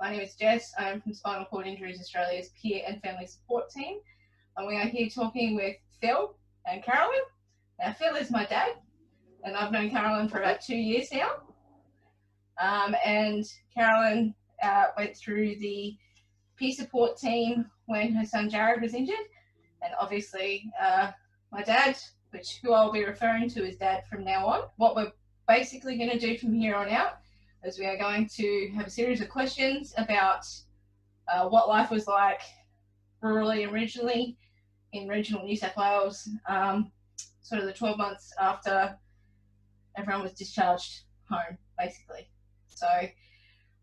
My name is Jess. I am from Spinal Cord Injuries Australia's Peer and Family Support Team, and we are here talking with Phil and Carolyn. Now, Phil is my dad, and I've known Carolyn for about 2 years now. And Carolyn went through the peer support team when her son Jared was injured, and obviously my dad, who I'll be referring to as Dad from now on. What we're basically going to do from here on out is we are going to have a series of questions about what life was like rurally and regionally in regional New South Wales, sort of the 12 months after everyone was discharged home, basically. So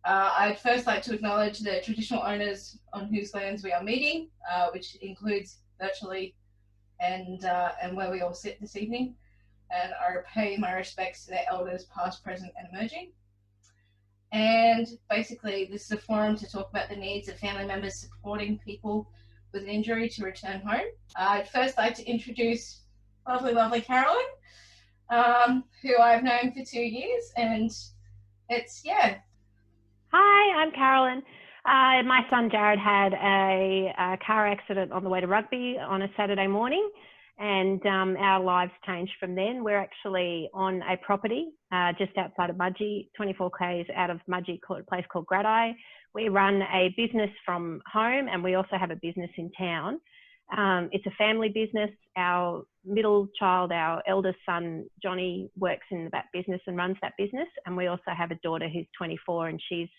I'd first like to acknowledge the traditional owners on whose lands we are meeting, which includes virtually and where we all sit this evening. And I pay my respects to their elders, past, present, and emerging. And basically, this is a forum to talk about the needs of family members supporting people with an injury to return home. I'd first like to introduce lovely Carolyn, who I've known for 2 years, and yeah. Hi, I'm Carolyn. My son Jared had a car accident on the way to rugby on a Saturday morning, and our lives changed from then. We're actually on a property just outside of Mudgee, 24 k's out of Mudgee, a place called Gradi. We run a business from home, and we also have a business in town. It's a family business. Our middle child, our eldest son, Johnny, works in that business and runs that business. And we also have a daughter who's 24, and she's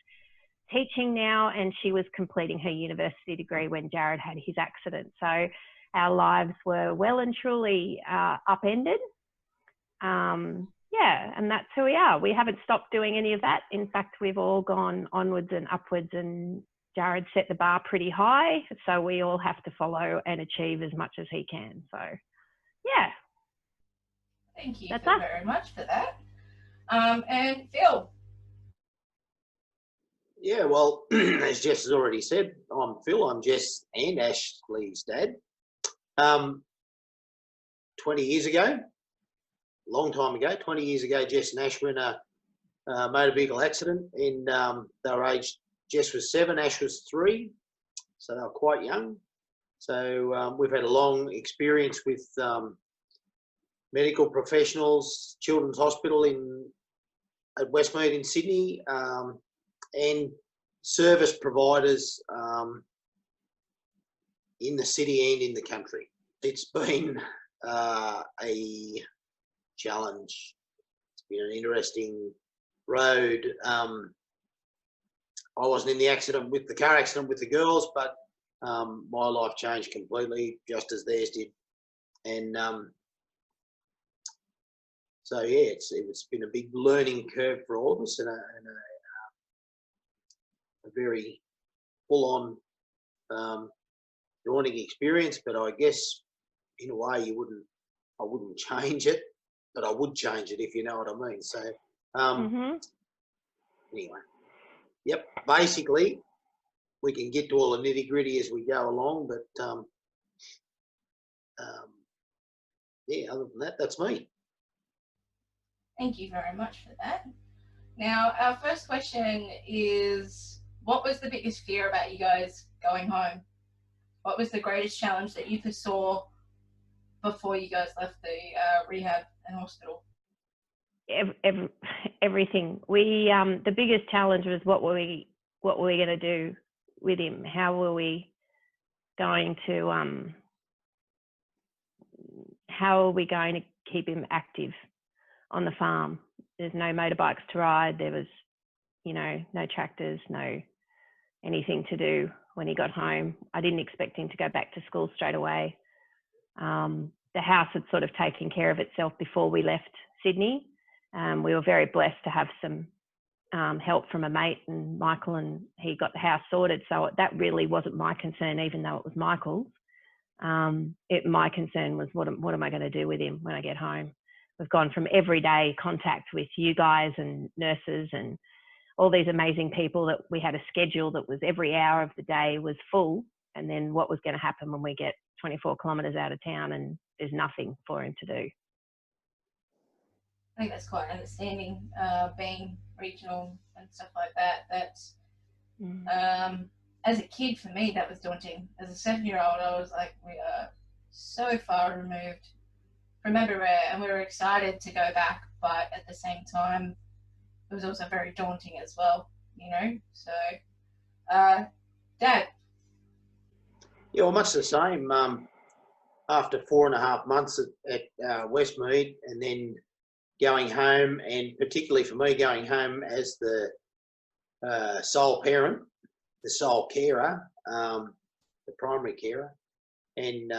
teaching now, and she was completing her university degree when Jared had his accident. So our lives were well and truly upended. Yeah, and that's who we are. We haven't stopped doing any of that. In fact, we've all gone onwards and upwards, and Jared set the bar pretty high, so we all have to follow and achieve as much as he can. So, yeah. Thank you very much for that. And Phil. Yeah, well, as Jess has already said, I'm Phil. I'm Jess and Ashley's dad. 20 years ago, long time ago, 20 years ago, Jess and Ash were in a motor vehicle accident, and they were aged, Jess was 7, Ash was 3, so they were quite young. So we've had a long experience with medical professionals, Children's Hospital at Westmead in Sydney, and service providers in the city and in the country. It's been a challenge. It's been an interesting road. I wasn't in the accident with the car accident with the girls, but my life changed completely, just as theirs did. And so yeah, it's been a big learning curve for all of us, and a very full-on daunting experience. But I guess in a way I wouldn't change it, but I would change it, if you know what I mean. So anyway, yep, basically we can get to all the nitty-gritty as we go along, but yeah, other than that, that's me. Thank you very much for that. Now, our first question is, what was the biggest fear about you guys going home? What was the greatest challenge that you foresaw before you guys left the rehab and hospital? Everything. The biggest challenge was what were we going to do with him? How were we going to keep him active on the farm? There's no motorbikes to ride. There was, no tractors, no anything to do when he got home. I didn't expect him to go back to school straight away. The house had sort of taken care of itself before we left Sydney. We were very blessed to have some help from a mate and Michael, and he got the house sorted. So that really wasn't my concern, even though it was Michael's. My concern was, what am I going to do with him when I get home? We've gone from everyday contact with you guys and nurses and all these amazing people that we had a schedule that was every hour of the day was full. And then what was going to happen when we get 24 kilometres out of town and there's nothing for him to do? I think that's quite understanding, being regional and stuff like that, that As a kid, for me, that was daunting. As a 7-year-old, I was like, we are so far removed from everywhere, and we were excited to go back, but at the same time, it was also very daunting as well, you know? So, Dad? Yeah, well, much the same. After 4.5 months at Westmead, and then going home, and particularly for me, going home as the sole parent, the sole carer, the primary carer. And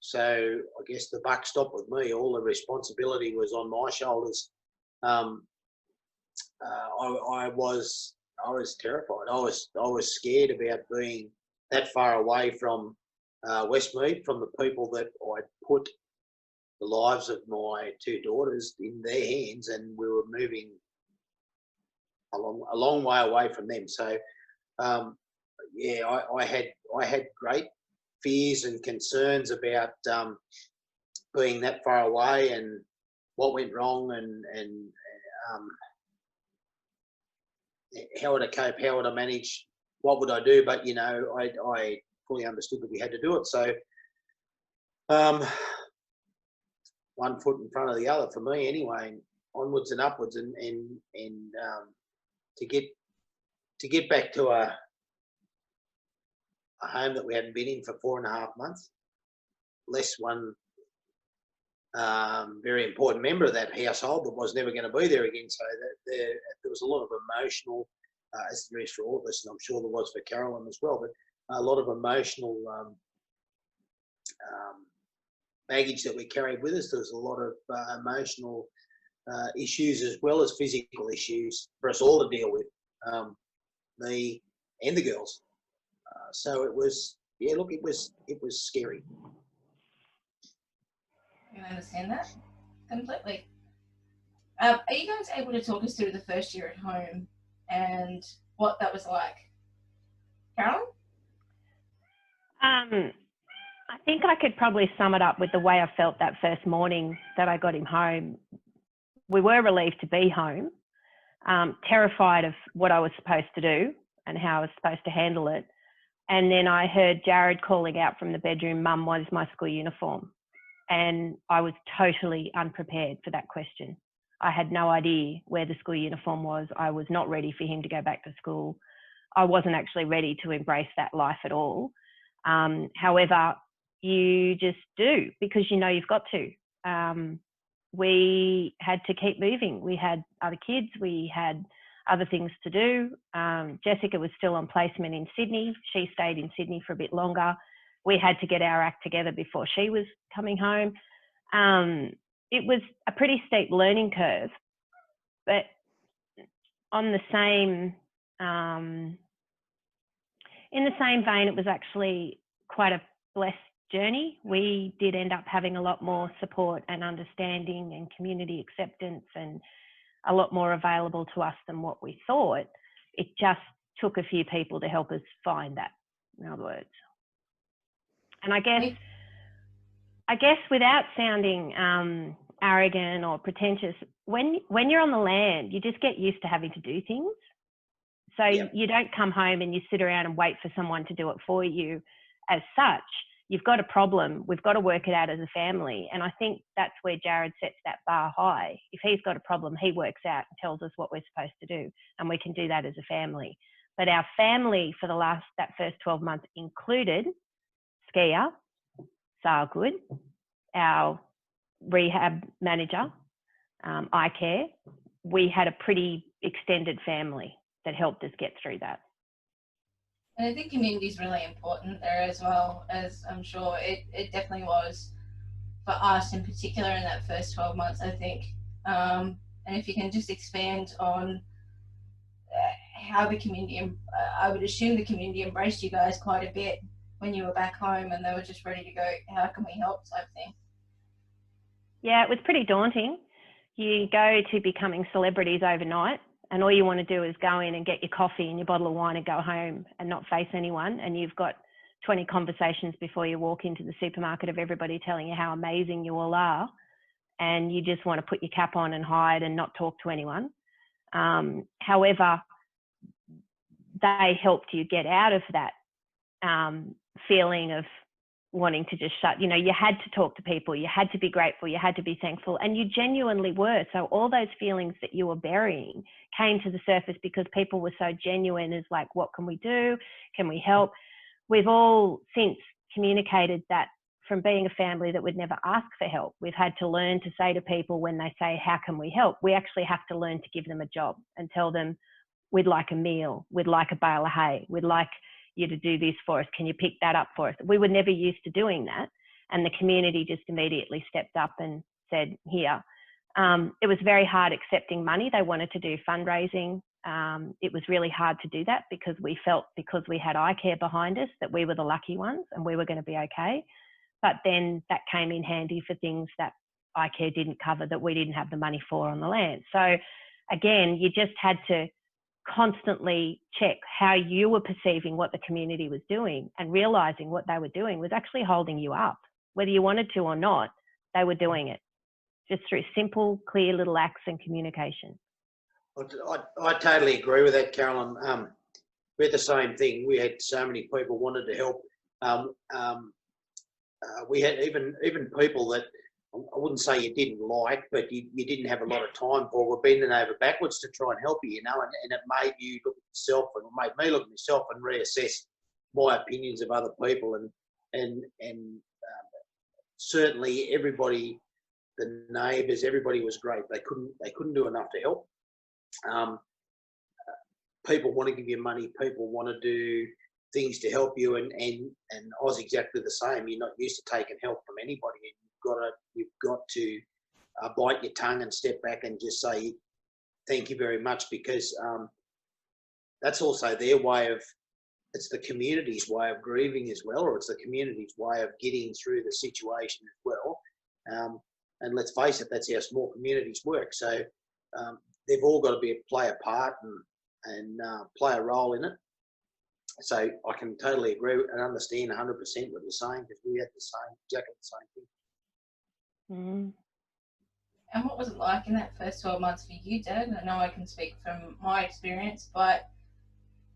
so I guess the buck stopped with me. All the responsibility was on my shoulders. I was terrified. I was scared about being that far away from Westmead, from the people that I'd put the lives of my two daughters in their hands, and we were moving a long way away from them. So yeah, I had great fears and concerns about being that far away, and what went wrong, and how would I cope, how would I manage, what would I do? But you know, I fully understood that we had to do it. So one foot in front of the other for me anyway, onwards and upwards, and to get back to a home that we hadn't been in for 4.5 months, less one very important member of that household that was never going to be there again. So that there was a lot of emotional, as there is for all of us, and I'm sure there was for Carolyn as well, but a lot of emotional baggage that we carried with us. There was a lot of emotional issues as well as physical issues for us all to deal with, me and the girls. So it was, yeah, look, it was scary. I understand that completely. Are you guys able to talk us through the first year at home and what that was like? Carolyn? I think I could probably sum it up with the way I felt that first morning that I got him home. We were relieved to be home, terrified of what I was supposed to do and how I was supposed to handle it. And then I heard Jared calling out from the bedroom, "Mum, what is my school uniform?" And I was totally unprepared for that question. I had no idea where the school uniform was. I was not ready for him to go back to school. I wasn't actually ready to embrace that life at all. However, you just do, because you know you've got to. We had to keep moving. We had other kids. We had other things to do. Jessica was still on placement in Sydney. She stayed in Sydney for a bit longer. We had to get our act together before she was coming home. It was a pretty steep learning curve, but on the same, in the same vein, it was actually quite a blessed journey. We did end up having a lot more support and understanding and community acceptance, and a lot more available to us than what we thought. It just took a few people to help us find that, in other words. And I guess without sounding arrogant or pretentious, when you're on the land, you just get used to having to do things. So yep. You don't come home and you sit around and wait for someone to do it for you as such. You've got a problem. We've got to work it out as a family. And I think that's where Jared sets that bar high. If he's got a problem, he works out and tells us what we're supposed to do. And we can do that as a family. But our family for that first 12 months included SCIA, Good, our rehab manager, iCare. We had a pretty extended family that helped us get through that. And I think community is really important there as well, as I'm sure it definitely was for us in particular in that first 12 months, I think. And if you can just expand on how the community, I would assume the community embraced you guys quite a bit when you were back home and they were just ready to go, how can we help type thing. Yeah, it was pretty daunting. You go to becoming celebrities overnight, and all you want to do is go in and get your coffee and your bottle of wine and go home and not face anyone. And you've got 20 conversations before you walk into the supermarket of everybody telling you how amazing you all are. And you just want to put your cap on and hide and not talk to anyone. However, they helped you get out of that feeling of wanting to just shut. You know, you had to talk to people, you had to be grateful, you had to be thankful, and you genuinely were. So all those feelings that you were burying came to the surface because people were so genuine as like, what can we do? Can we help? We've all since communicated that from being a family that would never ask for help, we've had to learn to say to people when they say, how can we help? We actually have to learn to give them a job and tell them, we'd like a meal, we'd like a bale of hay, we'd like you to do this for us, can you pick that up for us? We were never used to doing that, and the community just immediately stepped up and said, here. It was very hard accepting money. They wanted to do fundraising. It was really hard to do that because we felt, because we had eye care behind us, that we were the lucky ones and we were going to be okay. But then that came in handy for things that eye care didn't cover, that we didn't have the money for on the land. So again, you just had to constantly check how you were perceiving what the community was doing, and realizing what they were doing was actually holding you up. Whether you wanted to or not, they were doing it just through simple, clear little acts and communication. I totally agree with that, Carolyn. We had the same thing. We had so many people wanted to help. We had even people that I wouldn't say you didn't like, but you didn't have a lot of time for, were bending over backwards to try and help you, you know, and it made you look at yourself, and it made me look at myself and reassess my opinions of other people. And certainly everybody, the neighbours, everybody was great. They couldn't do enough to help. People want to give you money. People want to do things to help you, and I was exactly the same. You're not used to taking help from anybody, and you've got to bite your tongue and step back and just say thank you very much, because that's also their way of, it's the community's way of grieving as well, or it's the community's way of getting through the situation as well. And let's face it, that's how small communities work. So they've all got to play a part and play a role in it. So I can totally agree and understand 100% what you're saying, because we had exactly the same thing. Mm-hmm. And what was it like in that first 12 months for you, Dad? I know I can speak from my experience, but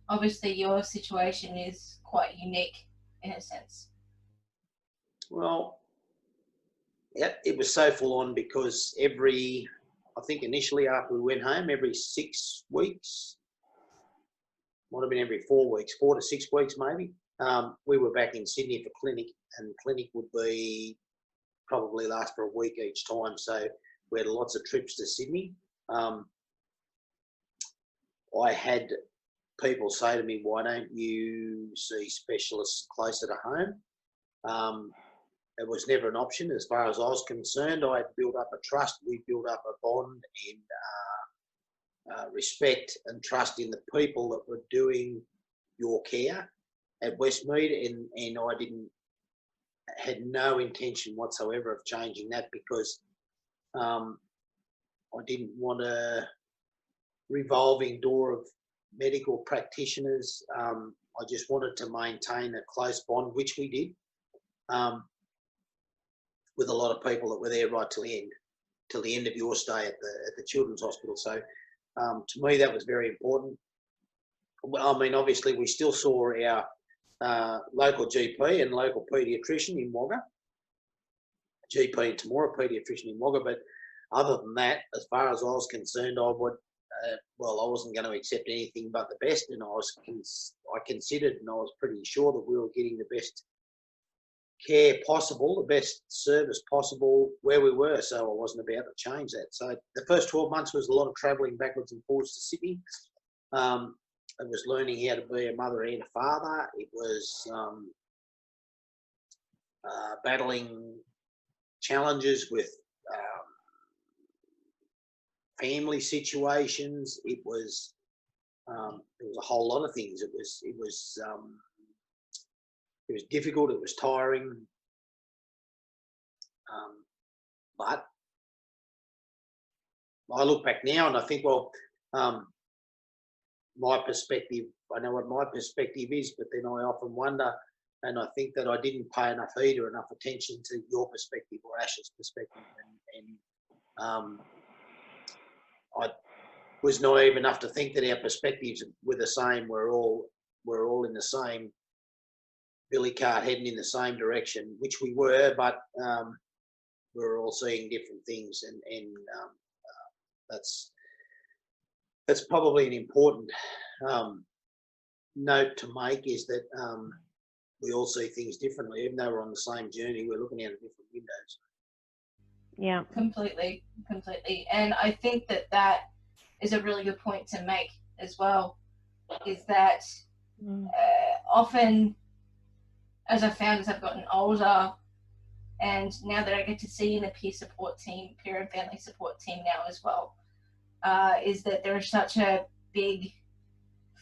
obviously your situation is quite unique in a sense. Well, yeah, it was so full on because I think initially after we went home, every 6 weeks, might have been every 4 weeks, 4 to 6 weeks maybe, we were back in Sydney for clinic, and clinic would be probably last for a week each time. So we had lots of trips to Sydney. I had people say to me, why don't you see specialists closer to home? It was never an option as far as I was concerned. I had built up a trust. We built up a bond and respect and trust in the people that were doing your care at Westmead, and I had no intention whatsoever of changing that, because I didn't want a revolving door of medical practitioners. I just wanted to maintain a close bond, which we did, with a lot of people that were there right till the end of your stay at the Children's Hospital. So to me, that was very important. I mean, obviously, we still saw our local GP and local paediatrician in Wagga, GP in Temora, paediatrician in Wagga, but other than that, as far as I was concerned, I wasn't going to accept anything but the best, and I considered, and I was pretty sure that we were getting the best care possible, the best service possible where we were, so I wasn't about to change that. So the first 12 months was a lot of travelling backwards and forwards to Sydney. It was learning how to be a mother and a father. It was battling challenges with family situations. It was a whole lot of things. It was difficult. It was tiring. But I look back now and I think, well, my perspective, I know what my perspective is, but then I often wonder, and I think that I didn't pay enough heed or enough attention to your perspective or Ash's perspective. And was naive enough to think that our perspectives were the same. We're all in the same billy cart heading in the same direction, which we were, but we're all seeing different things, and that's probably an important note to make, is that we all see things differently. Even though we're on the same journey, we're looking out of different windows. Yeah, completely. And I think that is a really good point to make as well, is that often as I found as I've gotten older, and now that I get to see in the peer support team, peer and family support team now as well, is that there is such a big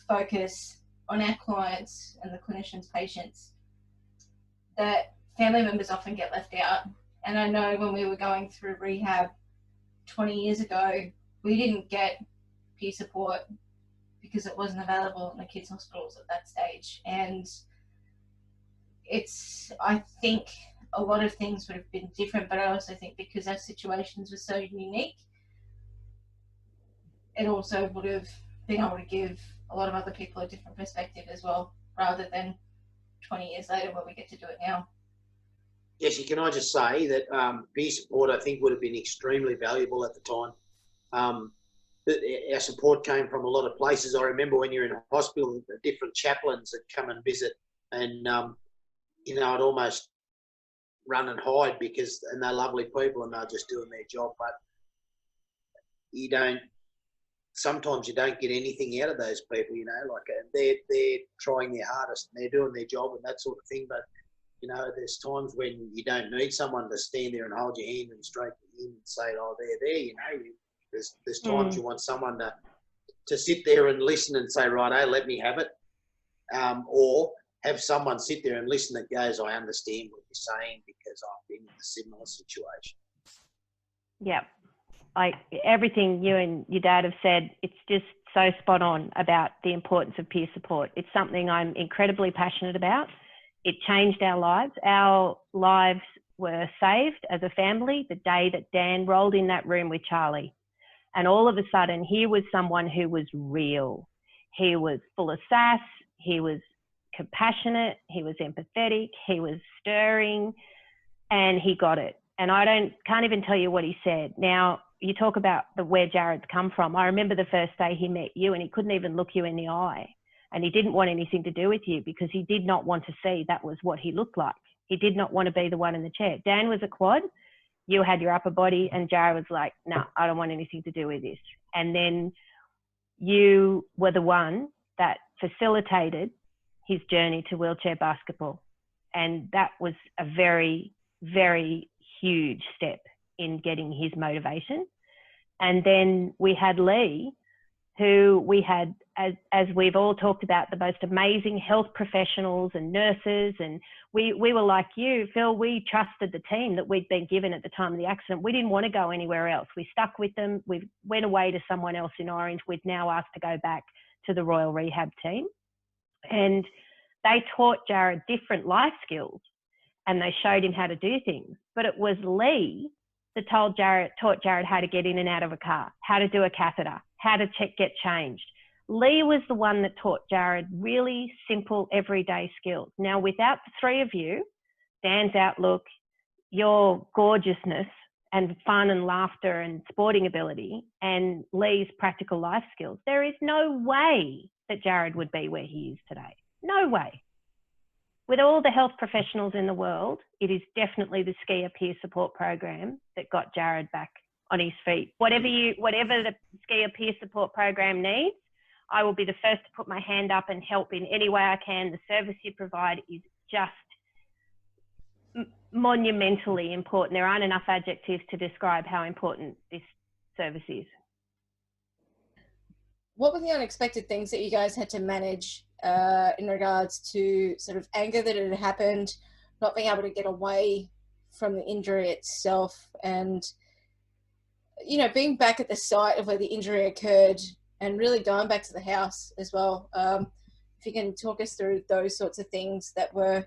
focus on our clients and the clinicians' patients that family members often get left out. And I know when we were going through rehab 20 years ago, we didn't get peer support because it wasn't available in the kids' hospitals at that stage. And I think a lot of things would have been different, but I also think because our situations were so unique, it also would have been able to give a lot of other people a different perspective as well, rather than 20 years later where we get to do it now. Jessie, can I just say that peer support, I think, would have been extremely valuable at the time. Our support came from a lot of places. I remember when you're in a hospital, the different chaplains that come and visit, and I'd almost run and hide and they're lovely people and they're just doing their job, but sometimes you don't get anything out of those people, like they're trying their hardest and they're doing their job and that sort of thing. But, there's times when you don't need someone to stand there and hold your hand and stroke your hand and say, oh, there, there's times you want someone to sit there and listen and say, right, let me have it. Or have someone sit there and listen that goes, I understand what you're saying because I've been in a similar situation. Yeah. Everything you and your dad have said, it's just so spot on about the importance of peer support. It's something I'm incredibly passionate about. It changed our lives. Our lives were saved as a family the day that Dan rolled in that room with Charlie. And all of a sudden, here was someone who was real. He was full of sass. He was compassionate. He was empathetic. He was stirring, and he got it. And can't even tell you what he said. Now, you talk about where Jared's come from. I remember the first day he met you and he couldn't even look you in the eye, and he didn't want anything to do with you because he did not want to see that was what he looked like. He did not want to be the one in the chair. Dan was a quad. You had your upper body, and Jared was like, no, I don't want anything to do with this. And then you were the one that facilitated his journey to wheelchair basketball. And that was a very, very huge step in getting his motivation. And then we had Lee, who we had, as we've all talked about, the most amazing health professionals and nurses. And we were like you, Phil, we trusted the team that we'd been given at the time of the accident. We didn't want to go anywhere else. We stuck with them. We went away to someone else in Orange. We'd now asked to go back to the Royal Rehab team. And they taught Jared different life skills and they showed him how to do things. But it was Lee that taught Jared how to get in and out of a car, how to do a catheter, how to get changed. Lee was the one that taught Jared really simple everyday skills. Now, without the three of you, Dan's outlook, your gorgeousness and fun and laughter and sporting ability, and Lee's practical life skills, there is no way that Jared would be where he is today. No way. With all the health professionals in the world, it is definitely the SCIA peer support program that got Jared back on his feet. Whatever the SCIA peer support program needs, I will be the first to put my hand up and help in any way I can. The service you provide is just monumentally important. There aren't enough adjectives to describe how important this service is. What were the unexpected things that you guys had to manage in regards to sort of anger that had happened, not being able to get away from the injury itself, and, you know, being back at the site of where the injury occurred and really going back to the house as well? If you can talk us through those sorts of things that were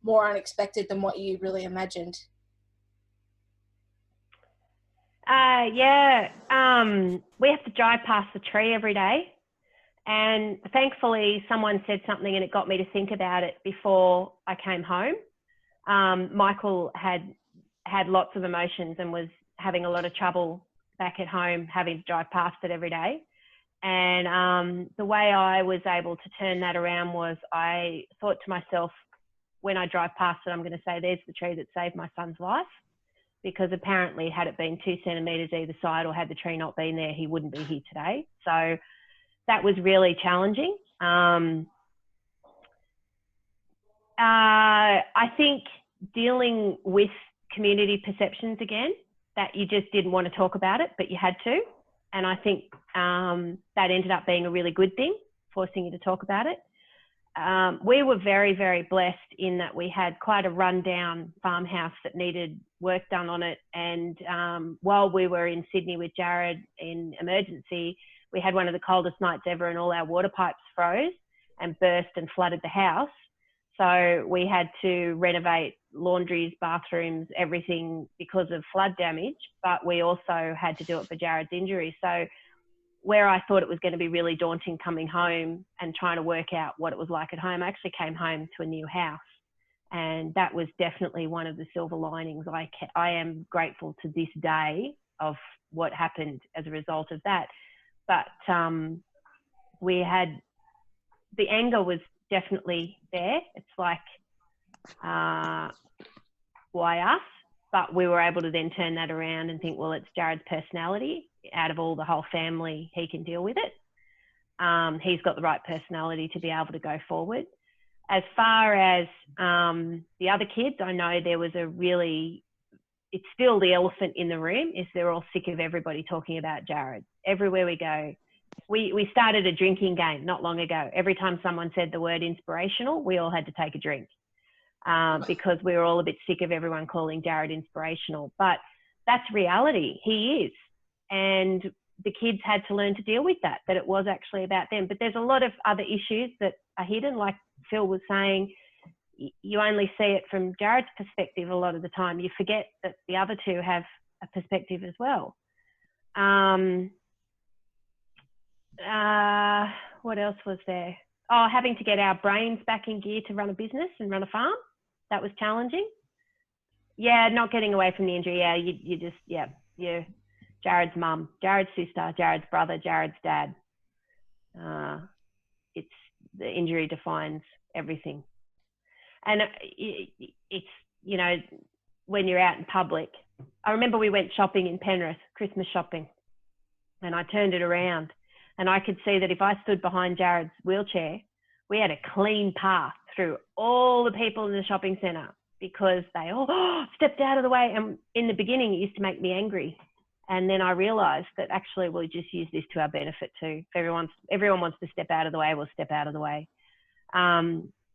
more unexpected than what you really imagined. Yeah. We have to drive past the tree every day. And thankfully, someone said something and it got me to think about it before I came home. Michael had lots of emotions and was having a lot of trouble back at home, having to drive past it every day. And the way I was able to turn that around was I thought to myself, when I drive past it, I'm going to say, there's the tree that saved my son's life. Because apparently had it been 2 centimetres either side or had the tree not been there, he wouldn't be here today. So that was really challenging. I think dealing with community perceptions again, that you just didn't want to talk about it, but you had to. And I think that ended up being a really good thing, forcing you to talk about it. We were very, very blessed in that we had quite a rundown farmhouse that needed work done on it. And while we were in Sydney with Jared in emergency, we had one of the coldest nights ever and all our water pipes froze and burst and flooded the house. So we had to renovate laundries, bathrooms, everything because of flood damage, but we also had to do it for Jared's injury. So where I thought it was going to be really daunting coming home and trying to work out what it was like at home, I actually came home to a new house. And that was definitely one of the silver linings. I am grateful to this day of what happened as a result of that. But we had, the anger was definitely there. It's like, why us? But we were able to then turn that around and think, well, it's Jared's personality. Out of all the whole family, he can deal with it. He's got the right personality to be able to go forward. As far as the other kids, I know there was it's still the elephant in the room, is they're all sick of everybody talking about Jared. Everywhere we go. We started a drinking game not long ago. Every time someone said the word inspirational, we all had to take a drink because we were all a bit sick of everyone calling Jared inspirational. But that's reality. He is. And the kids had to learn to deal with that it was actually about them. But there's a lot of other issues that are hidden. Like Phil was saying, you only see it from Jared's perspective a lot of the time. You forget that the other two have a perspective as well. What else was there? Oh, having to get our brains back in gear to run a business and run a farm. That was challenging. Yeah, not getting away from the injury. Yeah, you just, Jared's mum, Jared's sister, Jared's brother, Jared's dad. It's the injury defines everything. And it's, when you're out in public, I remember we went shopping in Penrith, Christmas shopping, and I turned it around and I could see that if I stood behind Jared's wheelchair, we had a clean path through all the people in the shopping centre because they all stepped out of the way. And in the beginning, it used to make me angry. And then I realised that actually we'll just use this to our benefit too. If everyone wants to step out of the way, we'll step out of the way.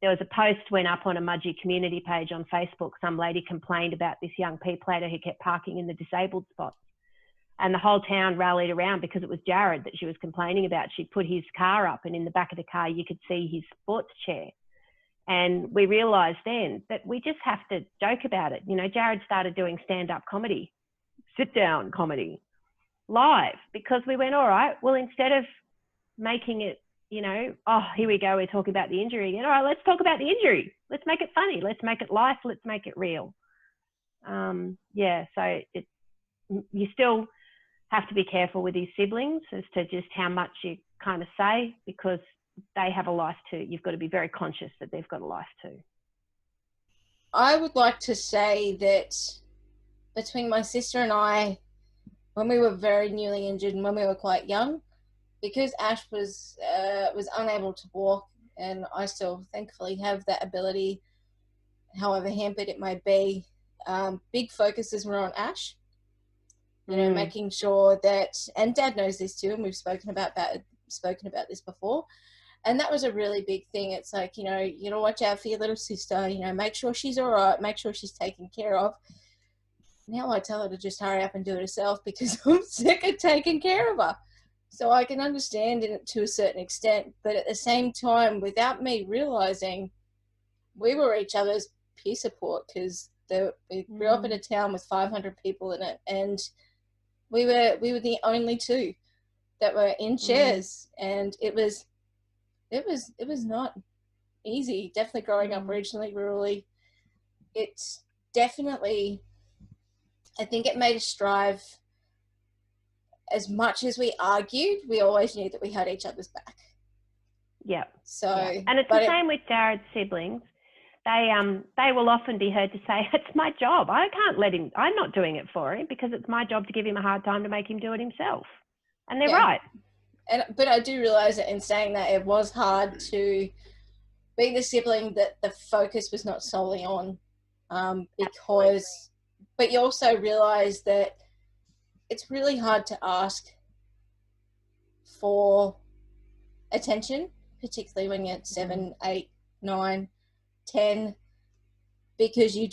There was a post went up on a Mudgee community page on Facebook. Some lady complained about this young P-plater who kept parking in the disabled spots. And the whole town rallied around because it was Jared that she was complaining about. She put his car up and in the back of the car, you could see his sports chair. And we realised then that we just have to joke about it. Jared started doing stand-up comedy, sit-down comedy, live, because we went, all right, well, instead of making it, oh, here we go, we're talking about the injury again. All right, let's talk about the injury. Let's make it funny. Let's make it life. Let's make it real. So you still have to be careful with his siblings as to just how much you kind of say, because they have a life too. You've got to be very conscious that they've got a life too. I would like to say that between my sister and I, when we were very newly injured and when we were quite young, because Ash was unable to walk, and I still thankfully have that ability, however hampered it may be, big focuses were on Ash. Making sure that, and Dad knows this too, and we've spoken about this before, and that was a really big thing. It's like, you watch out for your little sister, make sure she's all right, make sure she's taken care of. Now I tell her to just hurry up and do it herself because I'm sick of taking care of her. So I can understand it to a certain extent, but at the same time, without me realizing, we were each other's peer support because we grew up in a town with 500 people in it, and we were the only two that were in chairs, and it was not easy. Definitely growing up regionally, rurally, it's definitely, I think it made us strive. As much as we argued, we always knew that we had each other's back. Yeah. So, yeah. And it's the same with Jared's siblings. They will often be heard to say, it's my job. I can't let him, I'm not doing it for him because it's my job to give him a hard time to make him do it himself. And they're right. But I do realise that in saying that, it was hard to be the sibling that the focus was not solely on, because, but you also realise that it's really hard to ask for attention, particularly when you're 7, 8, 9, 10, because you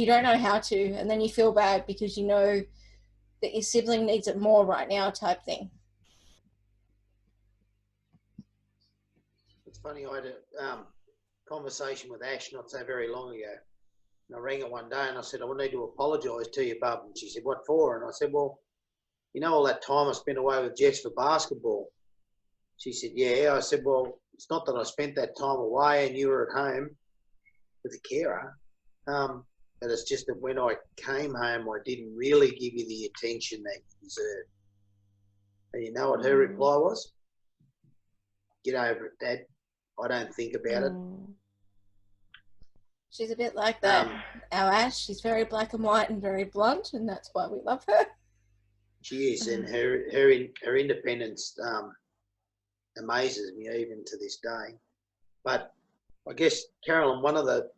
don't know how to, and then you feel bad because you know that your sibling needs it more right now, type thing. It's funny, I had a conversation with Ash not so very long ago. And I rang her one day and I said, I need to apologise to you, bub. And she said, what for? And I said, well, you know all that time I spent away with Jess for basketball? She said, yeah. I said, well, it's not that I spent that time away and you were at home with a carer, but it's just that when I came home, I didn't really give you the attention that you deserved. And you know what her reply was? Get over it, Dad. I don't think about it. She's a bit like that. Our Ash, she's very black and white and very blunt, and that's why we love her. She is, and her independence amazes me even to this day. But I guess, Carolyn, one of the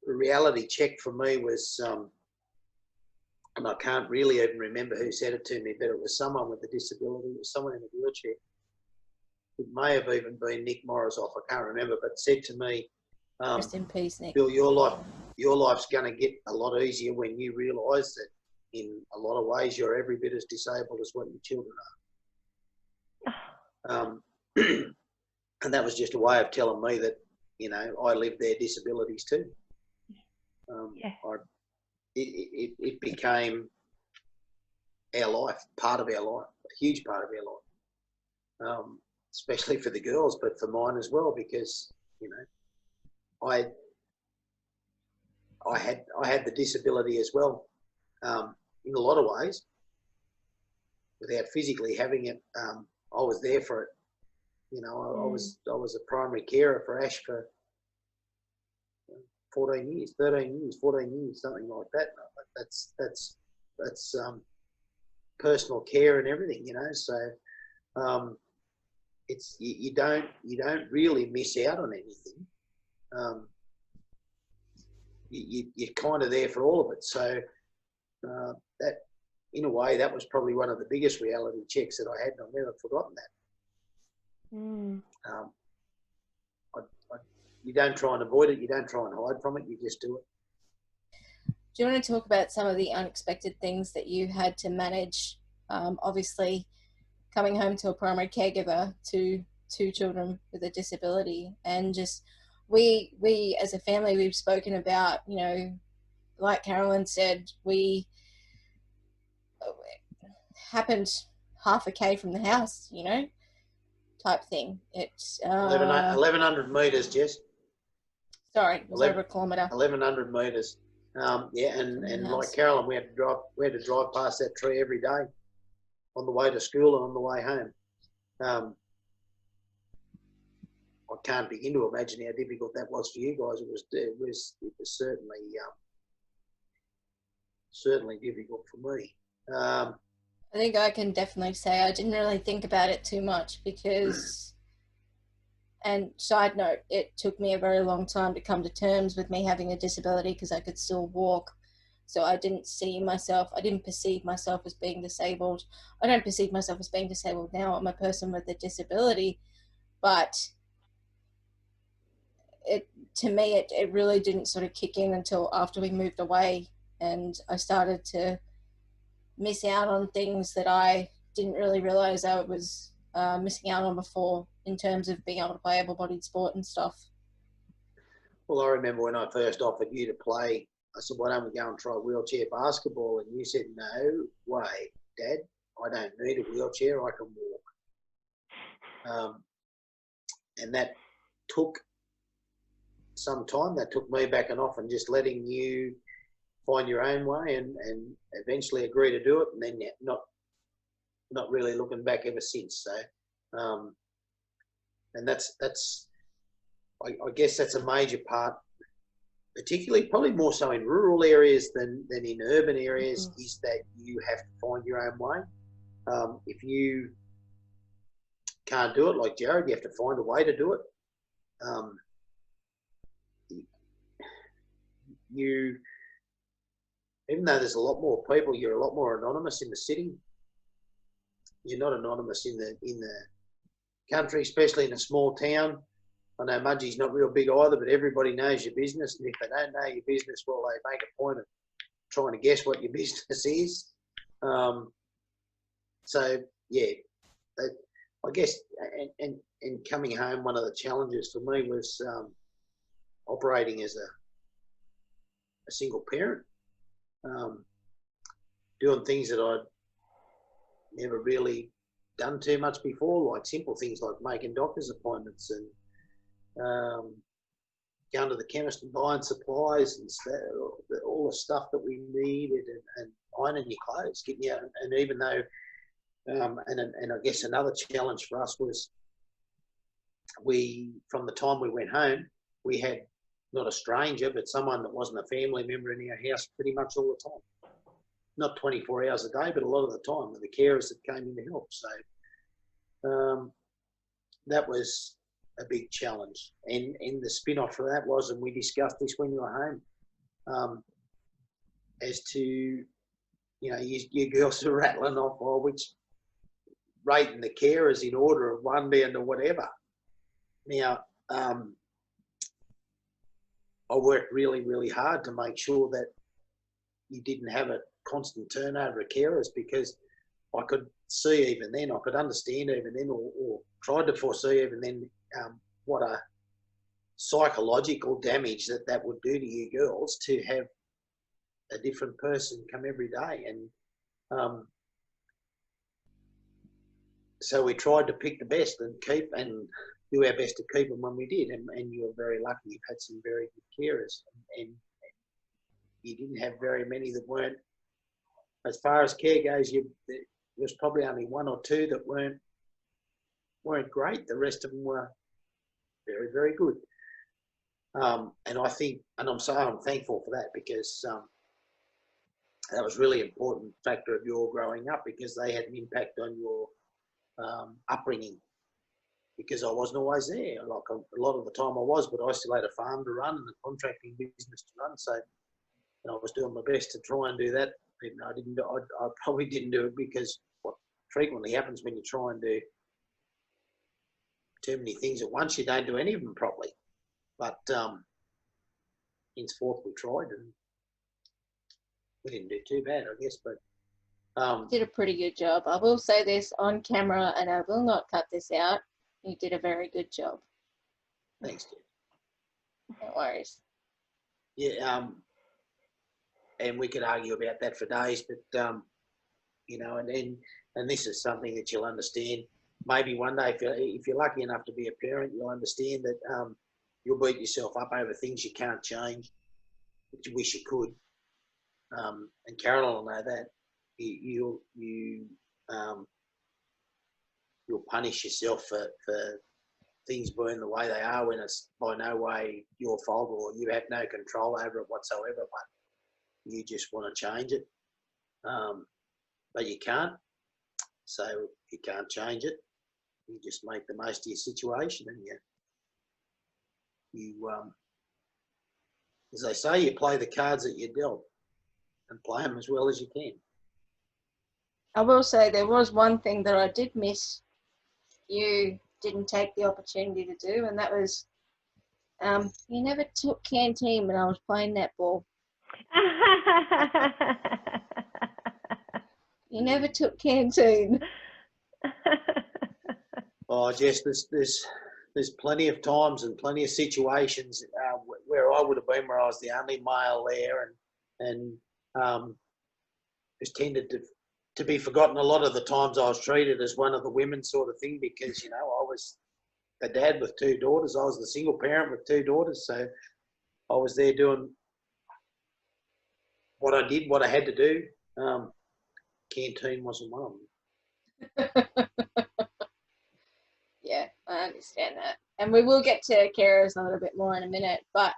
reality check for me was, and I can't really even remember who said it to me, but it was someone with a disability, it was someone in a wheelchair. It may have even been Nick Morrisoff, I can't remember, but said to me, rest in peace, Nick. Bill, your life's going to get a lot easier when you realise that in a lot of ways you're every bit as disabled as what your children are. And that was just a way of telling me that, you know, I lived their disabilities too. It became our life, part of our life, a huge part of our life, especially for the girls, but for mine as well, because, you know, I had the disability as well, in a lot of ways, without physically having it. I was there for it. You know, I was a primary carer for Ash for 14 years, 13 years, 14 years, something like that. That's personal care and everything, you know. So it's you don't really miss out on anything. You're kind of there for all of it. So that, in a way, that was probably one of the biggest reality checks that I had, and I've never forgotten that. You don't try and avoid it. You don't try and hide from it. You just do it. Do you want to talk about some of the unexpected things that you had to manage? Obviously, coming home to a primary caregiver to 2 children with a disability, and just we as a family, we've spoken about, you know, like Carolyn said, we happened half a K from the house, you know, type thing. It's 1,100 metres, Jess. Sorry, it was over a kilometre. 1,100 metres. Yeah, and like Carolyn, we had to drive past that tree every day on the way to school and on the way home. I can't begin to imagine how difficult that was for you guys. It was certainly difficult for me. I think I can definitely say I didn't really think about it too much because, and side note, it took me a very long time to come to terms with me having a disability because I could still walk. So I didn't perceive myself as being disabled. I don't perceive myself as being disabled now. I'm a person with a disability, but to me, it really didn't sort of kick in until after we moved away, and I started to miss out on things that I didn't really realise I was missing out on before, in terms of being able to play able-bodied sport and stuff. Well, I remember when I first offered you to play I said, why don't we go and try wheelchair basketball? And you said, no way, Dad, I don't need a wheelchair, I can walk. And that took some time. That took me backing off and just letting you find your own way and eventually agree to do it, and then not really looking back ever since. So, and that's I guess that's a major part, particularly probably more so in rural areas than in urban areas, is that you have to find your own way. If you can't do it like Jared, you have to find a way to do it. Even though there's a lot more people, you're a lot more anonymous in the city. You're not anonymous in the country, especially in a small town. I know Mudgee's not real big either, but everybody knows your business, and if they don't know your business, well, they make a point of trying to guess what your business is. So yeah, I guess, and coming home, one of the challenges for me was operating as a single parent, doing things that I'd never really done too much before, like simple things like making doctor's appointments and going to the chemist and buying supplies and all the stuff that we needed, and ironing your clothes, getting out. And even though, and I guess another challenge for us was from the time we went home, we had not a stranger, but someone that wasn't a family member in our house pretty much all the time. Not 24 hours a day, but a lot of the time, with the carers that came in to help. So that was a big challenge. And the spin-off for that was, and we discussed this when you were home, as to, you know, your girls are rattling off, well, which rating the carers in order of one down to whatever. Now, I worked really, really hard to make sure that you didn't have a constant turnover of carers, because I could see even then, I could understand even then, or tried to foresee even then, what a psychological damage that would do to you girls to have a different person come every day. And so we tried to pick the best and do our best to keep them when we did. And you were very lucky. You've had some very good carers, and you didn't have very many that weren't, as far as care goes, there was probably only one or two that weren't great. The rest of them were very, very good. And I think, and I'm thankful for that, because that was really important factor of your growing up, because they had an impact on your upbringing, because I wasn't always there. Like a lot of the time I was, but I still had a farm to run and a contracting business to run. So I was doing my best to try and do that. Even though I probably didn't do it, because what frequently happens when you try and do too many things at once, you don't do any of them properly. But henceforth we tried, and we didn't do too bad, I guess. But did a pretty good job. I will say this on camera, and I will not cut this out. You did a very good job. Thanks, Jess. No worries. Yeah, and we could argue about that for days, but you know, and this is something that you'll understand. Maybe one day, if you're lucky enough to be a parent, you'll understand that you'll beat yourself up over things you can't change, but you wish you could. And Carolyn will know that. You'll punish yourself for things being the way they are, when it's by no way your fault, or you have no control over it whatsoever, but you just want to change it. But you can't. So you can't change it. You just make the most of your situation, and you as they say, you play the cards that you're dealt, and play them as well as you can. I will say there was one thing that I did miss you didn't take the opportunity to do, and that was you never took canteen when I was playing netball. You never took canteen. Oh, Jess, there's plenty of times and plenty of situations where I would have been, where I was the only male there, and just tended to be forgotten a lot of the times. I was treated as one of the women sort of thing because, you know, I was a dad with 2 daughters. I was the single parent with 2 daughters. So I was there doing what I did, what I had to do. Canteen wasn't one of them. Yeah, I understand that. And we will get to carers a little bit more in a minute. But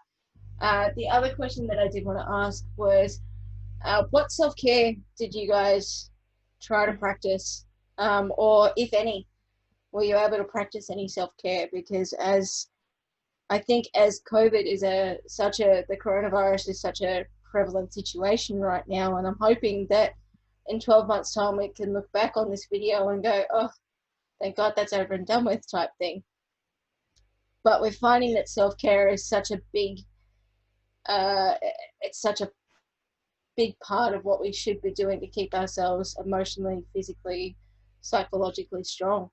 the other question that I did want to ask was, what self-care did you guys try to practice? Or if any, were you able to practice any self-care? Because I think as COVID is the coronavirus is such a prevalent situation right now, and I'm hoping that in 12 months' time we can look back on this video and go, oh, thank God that's over and done with type thing. But we're finding that self-care is such a big, it's such a big part of what we should be doing to keep ourselves emotionally, physically, psychologically strong.